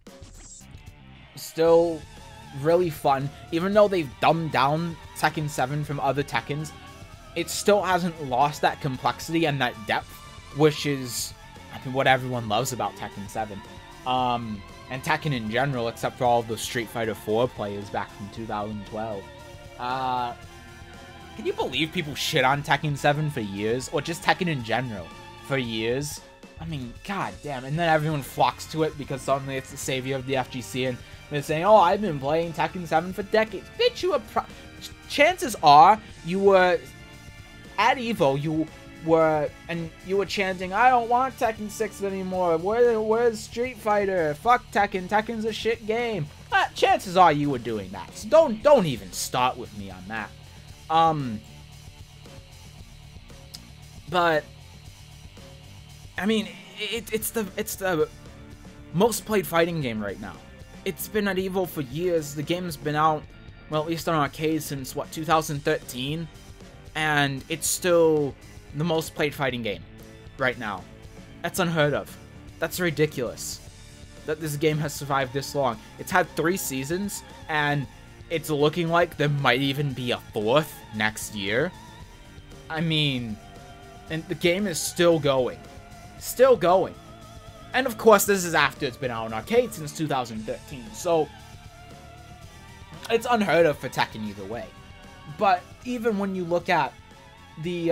still really fun. Even though they've dumbed down Tekken 7 from other Tekkens, it still hasn't lost that complexity and that depth, which is, I mean, what everyone loves about Tekken 7. And Tekken in general, except for all the Street Fighter 4 players back from 2012. Can you believe people shit on Tekken 7 for years? Or just Tekken in general for years? I mean, god damn. And then everyone flocks to it because suddenly it's the savior of the FGC. And they're saying, oh, I've been playing Tekken 7 for decades. Bitch, you were chances are you were at EVO, you were chanting, I don't want Tekken 6 anymore. Where's Street Fighter? Fuck Tekken. Tekken's a shit game. Chances are you were doing that. So don't even start with me on that. But I mean, it's the most played fighting game right now. It's been at EVO for years. The game's been out, well, at least on arcade since what, 2013, and it's still the most played fighting game right now. That's unheard of. That's ridiculous that this game has survived this long. It's had 3 seasons, and it's looking like there might even be a 4th next year. I mean, and the game is still going. Still going. And of course, this is after it's been out on arcade since 2013, so it's unheard of for Tekken either way. But even when you look at the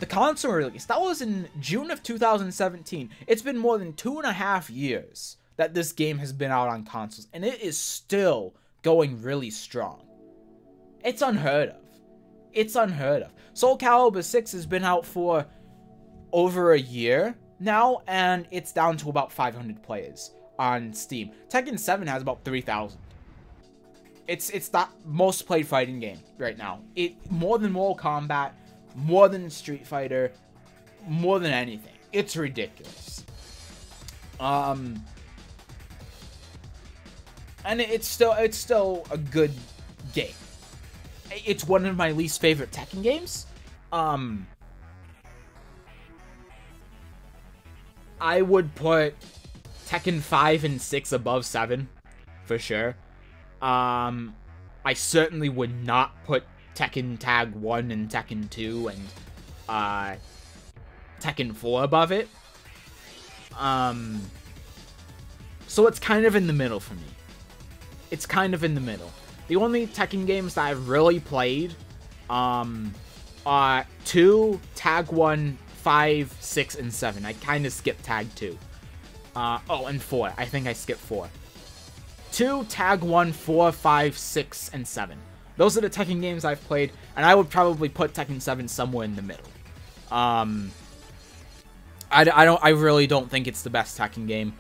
console release, that was in June of 2017. It's been more than 2.5 years that this game has been out on consoles, and it is still going really strong. It's unheard of. It's unheard of. Soul Calibur 6 has been out for over a year now, and it's down to about 500 players on Steam. Tekken 7 has about 3,000. It's the most played fighting game right now. More than Mortal Kombat, more than Street Fighter, more than anything. It's ridiculous. And it's still a good game. It's one of my least favorite Tekken games. I would put Tekken 5 and 6 above 7 for sure. I certainly would not put Tekken Tag 1 and Tekken 2 and Tekken 4 above it. So it's kind of in the middle for me. It's kind of in the middle. The only Tekken games that I've really played are 2, Tag 1, 5, 6, and 7. I kind of skipped Tag 2. Oh, and 4. I think I skipped 4. 2, Tag 1, 4, 5, 6, and 7. Those are the Tekken games I've played, and I would probably put Tekken 7 somewhere in the middle. I really don't think it's the best Tekken game,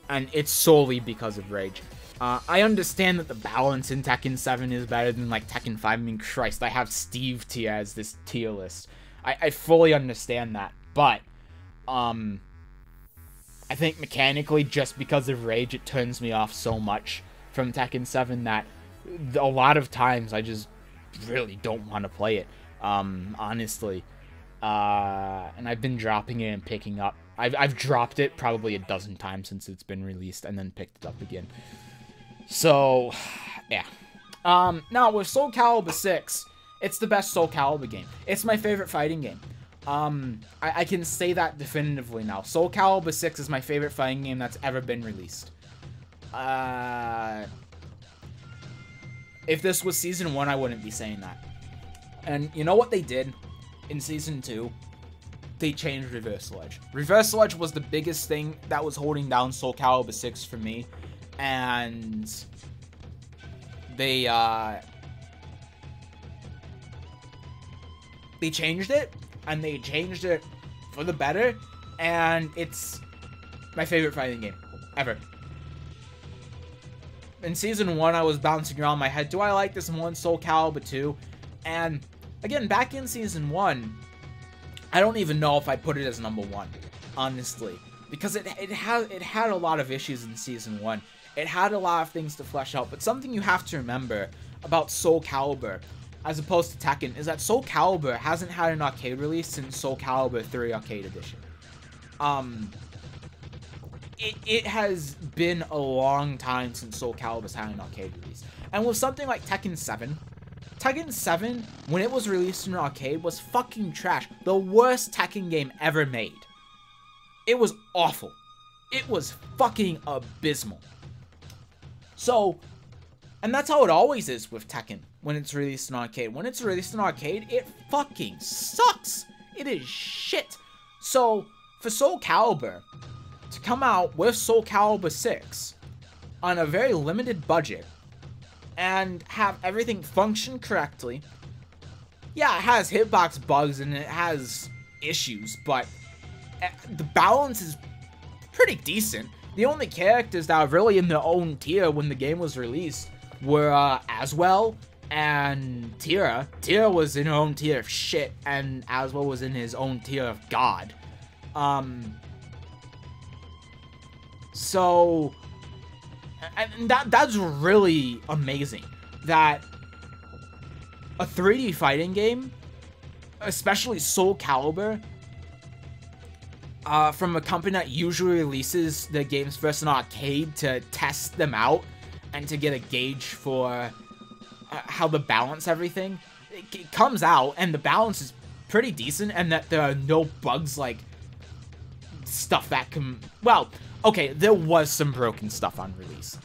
and it's solely because of Rage. I understand that the balance in Tekken 7 is better than, like, Tekken 5. I mean, Christ, I have Steve tier as this tier list. I fully understand that, but, I think mechanically, just because of Rage, it turns me off so much from Tekken 7 that a lot of times I just really don't want to play it, honestly. And I've been dropping it and picking up. I've dropped it probably a dozen times since it's been released and then picked it up again. So, yeah. Now, with Soul Calibur 6, it's the best Soul Calibur game. It's my favorite fighting game. I can say that definitively now. Soul Calibur 6 is my favorite fighting game that's ever been released. If this was Season 1, I wouldn't be saying that. And you know what they did in Season 2? They changed Reversal Edge. Reversal Edge was the biggest thing that was holding down Soul Calibur 6 for me. And they changed it. And they changed it for the better. And it's my favorite fighting game ever. In Season 1, I was bouncing around my head. Do I like this more than Soul Calibur 2? And again, back in Season 1, I don't even know if I put it as number 1, honestly. Because it had a lot of issues in Season 1. It had a lot of things to flesh out. But something you have to remember about Soul Calibur, as opposed to Tekken, is that Soul Calibur hasn't had an arcade release since Soul Calibur 3 Arcade Edition. It has been a long time since Soul Calibur's had an arcade release. And with something like Tekken 7, when it was released in an arcade, was fucking trash. The worst Tekken game ever made. It was awful. It was fucking abysmal. So, and that's how it always is with Tekken when it's released in arcade. When it's released in arcade, it fucking sucks. It is shit. So, for Soul Calibur to come out with Soul Calibur 6 on a very limited budget and have everything function correctly. Yeah, it has hitbox bugs and it has issues, but the balance is pretty decent. The only characters that are really in their own tier when the game was released were Aswell and Tira. Tira was in her own tier of shit, and Aswell was in his own tier of god. So, and that's really amazing that a 3D fighting game, especially Soul Calibur, from a company that usually releases the games first in arcade to test them out and to get a gauge for how to balance everything, it comes out and the balance is pretty decent, and that there are no bugs like stuff that can, well, okay, there was some broken stuff on release.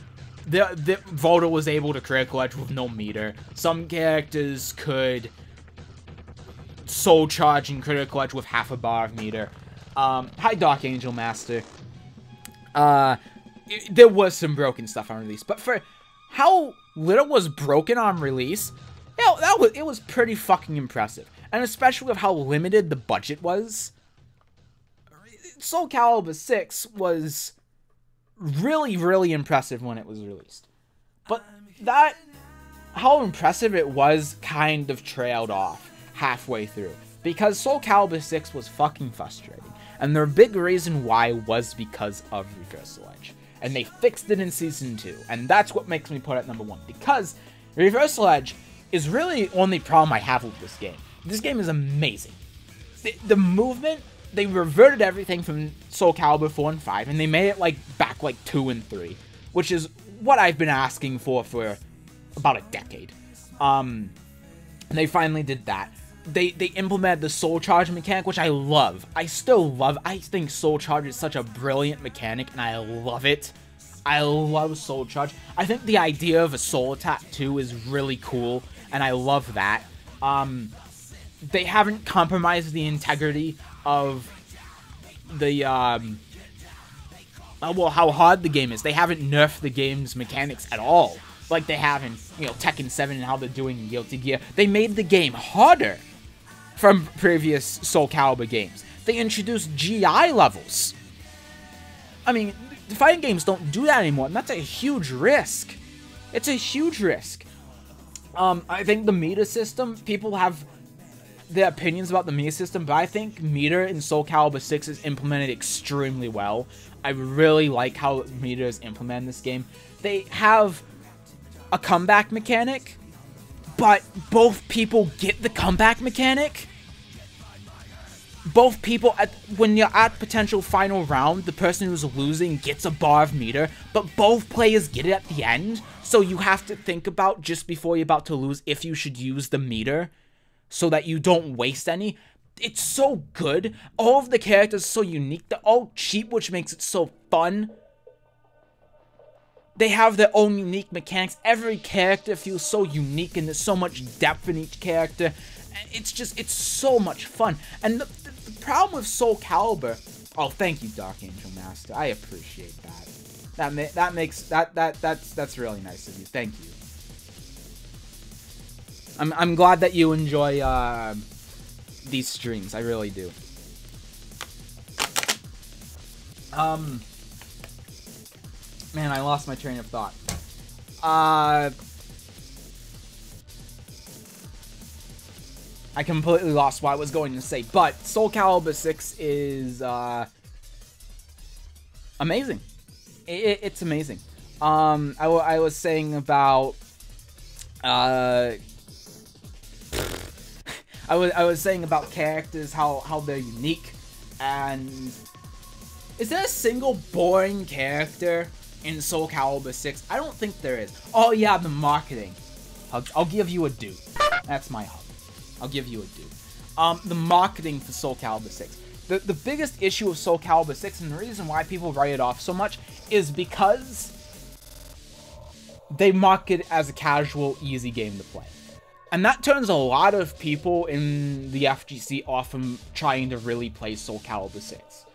The Volta was able to critical edge with no meter. Some characters could soul charge and critical edge with half a bar of meter. Hi, Dark Angel Master. There was some broken stuff on release, but for how little was broken on release, it was pretty fucking impressive. And especially with how limited the budget was, Soul Calibur 6 was really, really impressive when it was released. But how impressive it was kind of trailed off halfway through, because Soul Calibur 6 was fucking frustrating. And the big reason why was because of Reversal Edge. And they fixed it in Season 2. And that's what makes me put it at number 1. Because Reversal Edge is really the only problem I have with this game. This game is amazing. The movement, they reverted everything from Soul Calibur 4 and 5. And they made it back 2 and 3. Which is what I've been asking for about a decade. And they finally did that. They implemented the Soul Charge mechanic, which I love. I still love. I think Soul Charge is such a brilliant mechanic, and I love it. I love Soul Charge. I think the idea of a Soul Attack too is really cool, and I love that. They haven't compromised the integrity of the well, how hard the game is. They haven't nerfed the game's mechanics at all, like they have in Tekken 7 and how they're doing in Guilty Gear. They made the game harder from previous Soul Calibur games. They introduced GI levels. I mean, the fighting games don't do that anymore, and that's a huge risk. It's a huge risk. I think the meter system, people have their opinions about the meter system, but I think meter in Soul Calibur 6 is implemented extremely well. I really like how meters implement this game. They have a comeback mechanic, but both people get the comeback mechanic. Both people, when you're at potential final round, the person who's losing gets a bar of meter, but both players get it at the end. So you have to think about, just before you're about to lose, if you should use the meter so that you don't waste any. It's so good. All of the characters are so unique. They're all cheap, which makes it so fun. They have their own unique mechanics. Every character feels so unique, and there's so much depth in each character. It's so much fun. And the problem with Soul Calibur, oh, thank you, Dark Angel Master. I appreciate that. That's really nice of you. Thank you. I'm glad that you enjoy these streams. I really do. Man, I lost my train of thought. I completely lost what I was going to say, but Soul Calibur 6 is amazing. It's amazing. I was saying about I was saying about characters, how they're unique, and is there a single boring character in Soul Calibur 6? I don't think there is. Oh yeah, the marketing. I'll give you a due. That's my hub. I'll give you a due. The marketing for Soul Calibur 6. The biggest issue of Soul Calibur 6, and the reason why people write it off so much, is because they market it as a casual, easy game to play. And that turns a lot of people in the FGC off from trying to really play Soul Calibur 6.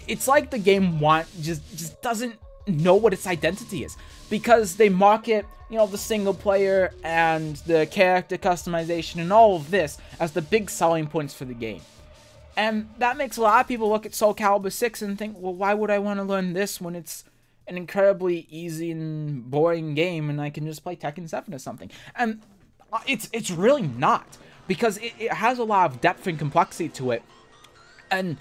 It's like the game just doesn't know what its identity is, because they market, you know, the single player and the character customization and all of this as the big selling points for the game. And that makes a lot of people look at Soul Calibur 6 and think, well, why would I want to learn this when it's an incredibly easy and boring game and I can just play Tekken 7 or something? And it's really not, because it has a lot of depth and complexity to it. And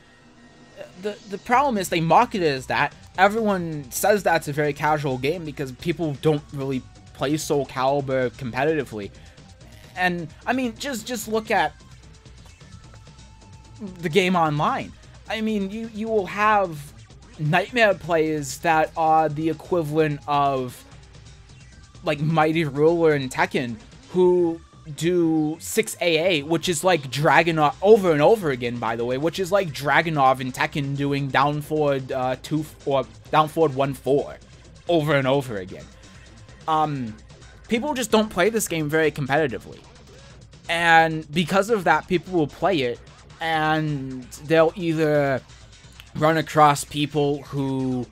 the problem is they market it as that. Everyone says that it's a very casual game because people don't really play Soul Calibur competitively. And I mean, just look at the game online. I mean, you will have Nightmare players that are the equivalent of like Mighty Ruler and Tekken, who do 6AA, which is like Dragunov over and over again, by the way, which is like Dragunov and Tekken doing down forward 2 or down forward 1-4 over and over again. People just don't play this game very competitively, and because of that, people will play it and they'll either run across people who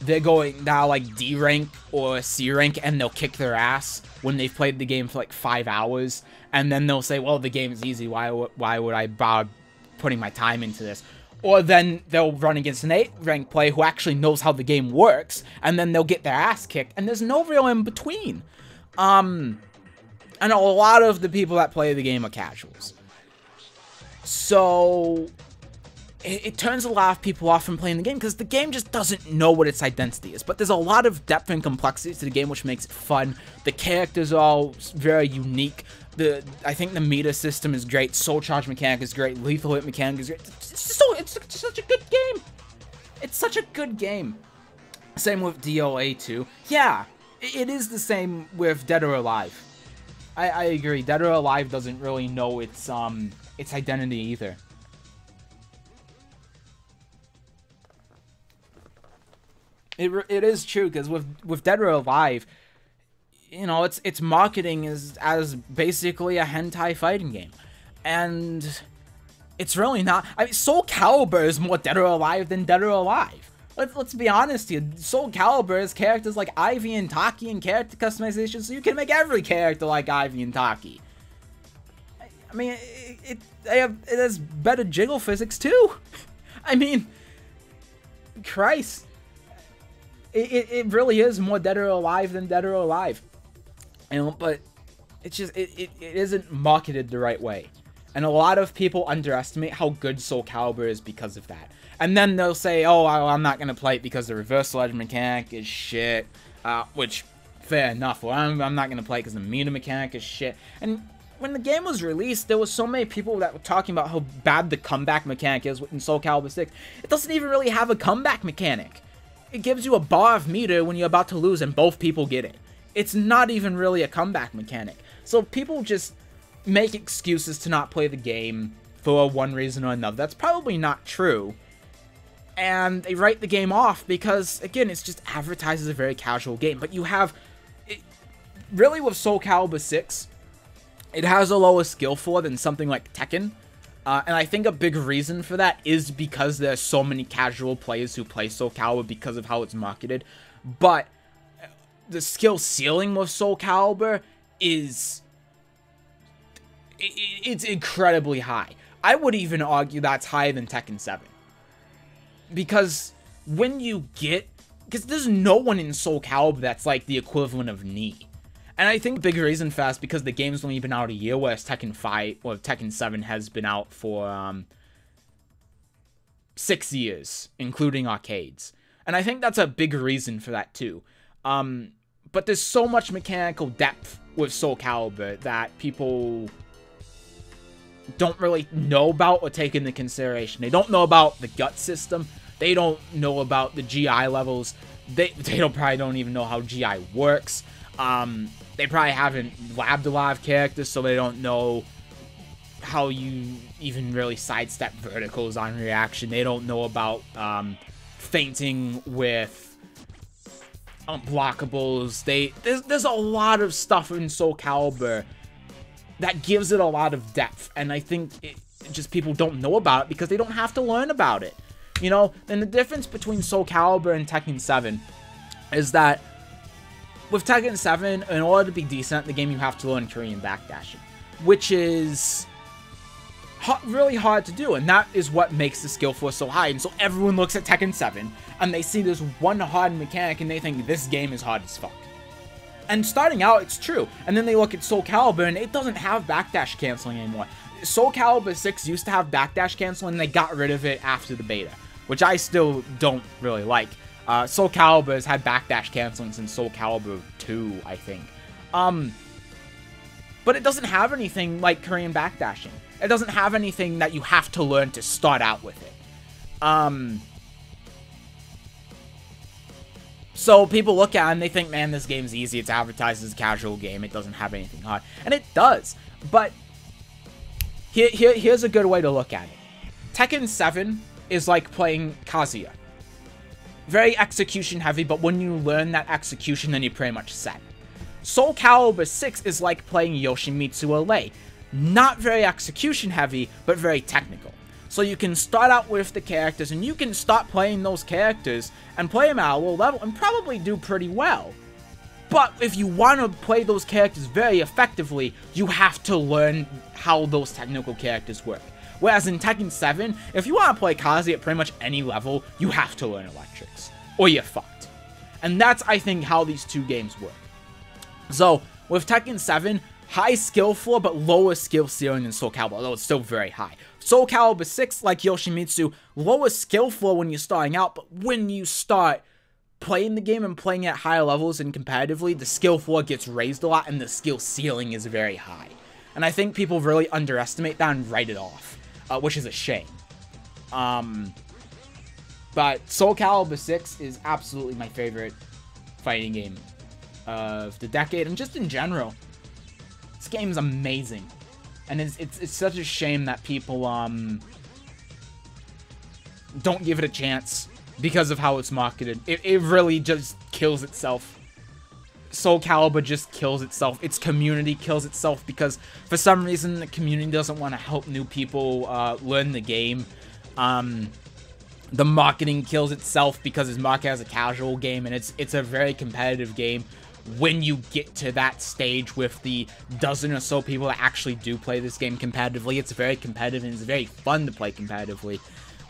they're going now like D rank or C rank, and they'll kick their ass when they've played the game for like 5 hours, and then they'll say, well, the game's easy, why would I bother putting my time into this? Or then they'll run against an 8 rank player who actually knows how the game works, and then they'll get their ass kicked, and there's no real in between. And a lot of the people that play the game are casuals. So it turns a lot of people off from playing the game because the game just doesn't know what its identity is. But there's a lot of depth and complexity to the game, which makes it fun. The characters are all very unique. I think the meter system is great. Soul Charge mechanic is great. Lethal Hit mechanic is great. It's such a good game. It's such a good game. Same with DOA 2. Yeah, it is the same with Dead or Alive. I agree. Dead or Alive doesn't really know its identity either. It is true, because with Dead or Alive, you know, its marketing is as basically a hentai fighting game, and it's really not. I mean, Soul Calibur is more Dead or Alive than Dead or Alive. Let's be honest here. Soul Calibur has characters like Ivy and Taki and character customization, so you can make every character like Ivy and Taki. I mean, it has better jiggle physics too. I mean, Christ. It really is more Dead or Alive than Dead or Alive. You know, but it's just, it isn't marketed the right way. And a lot of people underestimate how good Soul Calibur is because of that. And then they'll say, oh, I'm not going to play it because the reversal edge mechanic is shit. Which, fair enough. Well, I'm not going to play it because the meter mechanic is shit. And when the game was released, there was so many people that were talking about how bad the comeback mechanic is in Soul Calibur 6. It doesn't even really have a comeback mechanic. It gives you a bar of meter when you're about to lose and both people get it. It's not even really a comeback mechanic. So people just make excuses to not play the game for one reason or another. That's probably not true. And they write the game off because, again, it's just advertised as a very casual game. But you have... really, with Soul Calibur 6... it has a lower skill floor than something like Tekken, and I think a big reason for that is because there's so many casual players who play Soul Calibur because of how it's marketed, but the skill ceiling with Soul Calibur is... it's incredibly high. I would even argue that's higher than Tekken 7. Because when you get... because there's no one in Soul Calibur that's like the equivalent of Knee. And I think the big reason for that is because the game's only been out a year, whereas Tekken 5, or Tekken 7 has been out for 6 years, including arcades. And I think that's a big reason for that too. But there's so much mechanical depth with Soul Calibur that people don't really know about or take into consideration. They don't know about the gut system. They don't know about the GI levels. They probably don't even know how GI works. They probably haven't labbed a lot of characters, so they don't know how you even really sidestep verticals on reaction. They don't know about feinting with unblockables. There's a lot of stuff in Soul Calibur that gives it a lot of depth, and I think just people don't know about it because they don't have to learn about it. You know, and the difference between Soul Calibur and Tekken 7 is that with Tekken 7, in order to be decent at the game, you have to learn Korean backdashing, which is really hard to do, and that is what makes the skill floor so high. And so everyone looks at Tekken 7, and they see this one hard mechanic, and they think this game is hard as fuck. And starting out, it's true. And then they look at Soul Calibur, and it doesn't have backdash canceling anymore. Soul Calibur 6 used to have backdash canceling, and they got rid of it after the beta, which I still don't really like. Soul Calibur has had backdash canceling since Soul Calibur 2, I think. But it doesn't have anything like Korean backdashing. It doesn't have anything that you have to learn to start out with it. So people look at it and they think, man, this game's easy. It's advertised as a casual game. It doesn't have anything hard. And it does. But here's a good way to look at it. Tekken 7 is like playing Kazuya. Very execution heavy, but when you learn that execution, then you're pretty much set. Soul Calibur 6 is like playing Yoshimitsu Allay. Not very execution heavy, but very technical. So you can start out with the characters, and you can start playing those characters, and play them at a low level, and probably do pretty well. But if you want to play those characters very effectively, you have to learn how those technical characters work. Whereas in Tekken 7, if you want to play Kazuya at pretty much any level, you have to learn electrics, or you're fucked. And that's, I think, how these two games work. So, with Tekken 7, high skill floor, but lower skill ceiling than Soul Calibur, although it's still very high. Soul Calibur 6, like Yoshimitsu, lower skill floor when you're starting out, but when you start playing the game and playing at higher levels and competitively, the skill floor gets raised a lot, and the skill ceiling is very high. And I think people really underestimate that and write it off. Which is a shame. But Soul Calibur 6 is absolutely my favorite fighting game of the decade, and just in general. This game is amazing. And it's such a shame that people don't give it a chance because of how it's marketed. It really just kills itself. Soul Calibur just kills itself. Its community kills itself because for some reason the community doesn't want to help new people learn the game. The marketing kills itself because it's marketed as a casual game, and it's a very competitive game. When you get to that stage with the dozen or so people that actually do play this game competitively, it's very competitive and it's very fun to play competitively.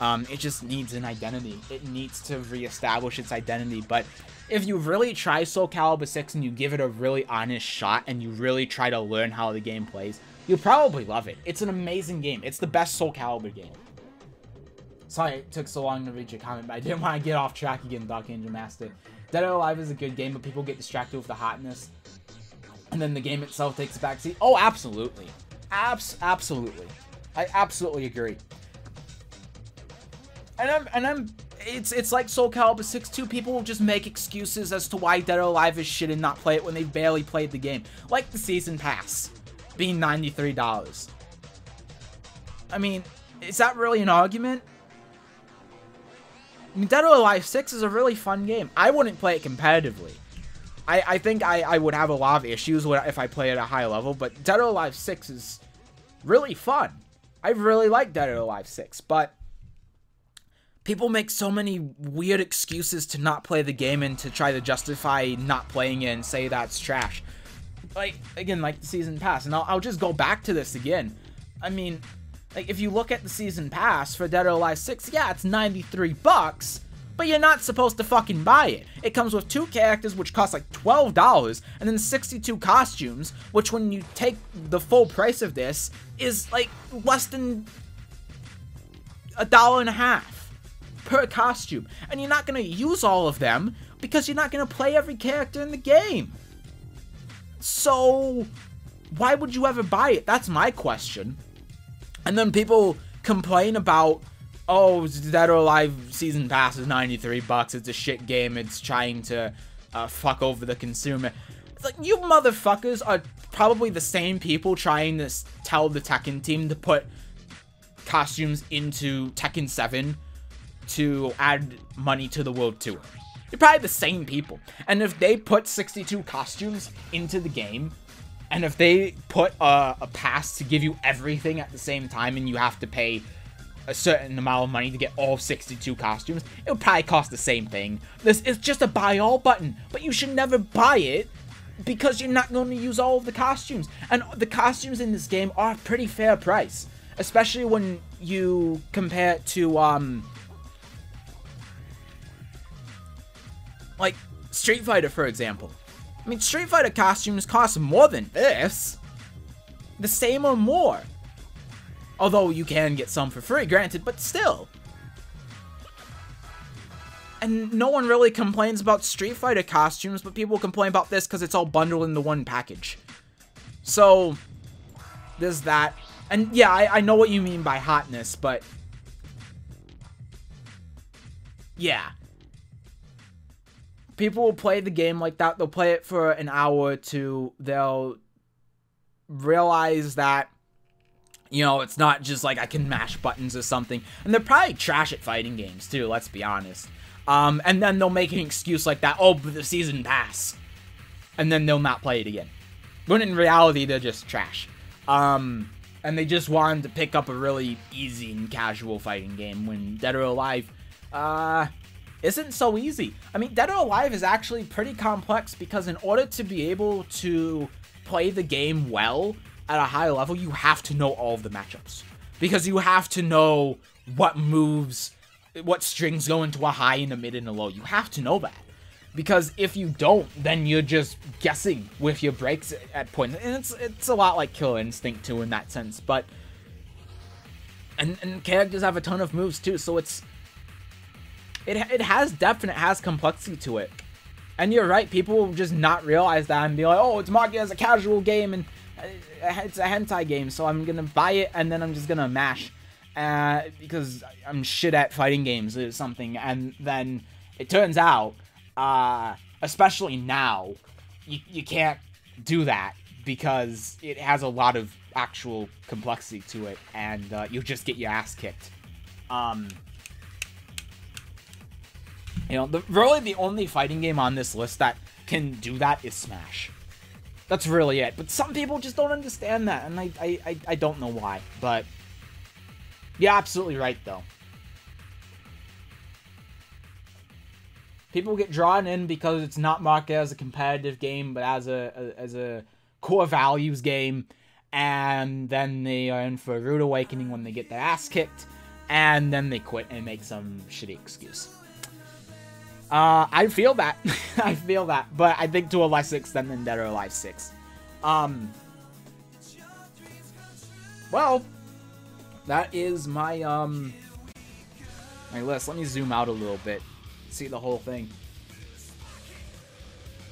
It just needs an identity. It needs to reestablish its identity. But if you really try Soul Calibur 6 and you give it a really honest shot and you really try to learn how the game plays, You'll probably love it. It's an amazing game. It's the best Soul Calibur game. Sorry it took so long to read your comment, but I didn't want to get off track again, Dark Angel Master. Dead or Alive is a good game, but people get distracted with the hotness. And then the game itself takes a backseat. Oh, absolutely. Absolutely. I absolutely agree. It's like Soul Calibur 6 too. People will just make excuses as to why Dead or Alive is shit and not play it when they barely played the game. Like the Season Pass being $93. I mean, is that really an argument? I mean, Dead or Alive 6 is a really fun game. I wouldn't play it competitively. I think I would have a lot of issues if I play at a high level, but Dead or Alive 6 is really fun. I really like Dead or Alive 6, but people make so many weird excuses to not play the game and to try to justify not playing it and say that's trash. Like, again, like the Season Pass, and I'll just go back to this again. I mean, like, if you look at the Season Pass for Dead or Alive 6, yeah, it's $93, but you're not supposed to fucking buy it. It comes with 2 characters, which cost like $12, and then 62 costumes, which when you take the full price of this, is like less than $1.50 per costume. And you're not going to use all of them, because you're not going to play every character in the game. So, why would you ever buy it? That's my question. And then people complain about, oh, Dead or Alive Season Pass is $93, it's a shit game, it's trying to fuck over the consumer. It's like, you motherfuckers are probably the same people trying to tell the Tekken team to put costumes into Tekken 7 to add money to the World Tour. You're probably the same people. And if they put 62 costumes into the game, and if they put a pass to give you everything at the same time, and you have to pay a certain amount of money to get all 62 costumes, it would probably cost the same thing. This is just a buy all button, but you should never buy it because you're not going to use all of the costumes. And the costumes in this game are a pretty fair price, especially when you compare it to like Street Fighter, for example. I mean, Street Fighter costumes cost more than this. The same or more. Although you can get some for free, granted, but still. And no one really complains about Street Fighter costumes, but people complain about this because it's all bundled into one package. So, there's that. And yeah, I know what you mean by hotness, but yeah. People will play the game like that. They'll play it for an hour or two. They'll realize that, you know, it's not just like I can mash buttons or something. And they're probably trash at fighting games too, let's be honest. And then they'll make an excuse like that, oh, but the Season Pass. And then they'll not play it again. When in reality, they're just trash. And they just wanted to pick up a really easy and casual fighting game when Dead or Alive, isn't so easy. I mean, Dead or Alive is actually pretty complex because in order to be able to play the game well at a high level, you have to know all of the matchups. Because you have to know what moves, what strings go into a high and a mid and a low. You have to know that. Because if you don't, then you're just guessing with your breaks at points. And it's a lot like Killer Instinct too in that sense. But, and characters have a ton of moves too, so it has depth and it has complexity to it. And you're right, people will just not realize that and be like, oh, it's marketed as a casual game and it's a hentai game, so I'm gonna buy it and then I'm just gonna mash because I'm shit at fighting games or something. And then it turns out, especially now, you can't do that because it has a lot of actual complexity to it, and you'll just get your ass kicked. You know, really the only fighting game on this list that can do that is Smash. That's really it. But some people just don't understand that, and I don't know why. But you're absolutely right, though. People get drawn in because it's not marketed as a competitive game, but as a core values game, and then they are in for a rude awakening when they get their ass kicked, and then they quit and make some shitty excuse. I feel that. I feel that. But I think to a less extent than Dead or Alive 6. well, that is my my list. Let me zoom out a little bit, see the whole thing.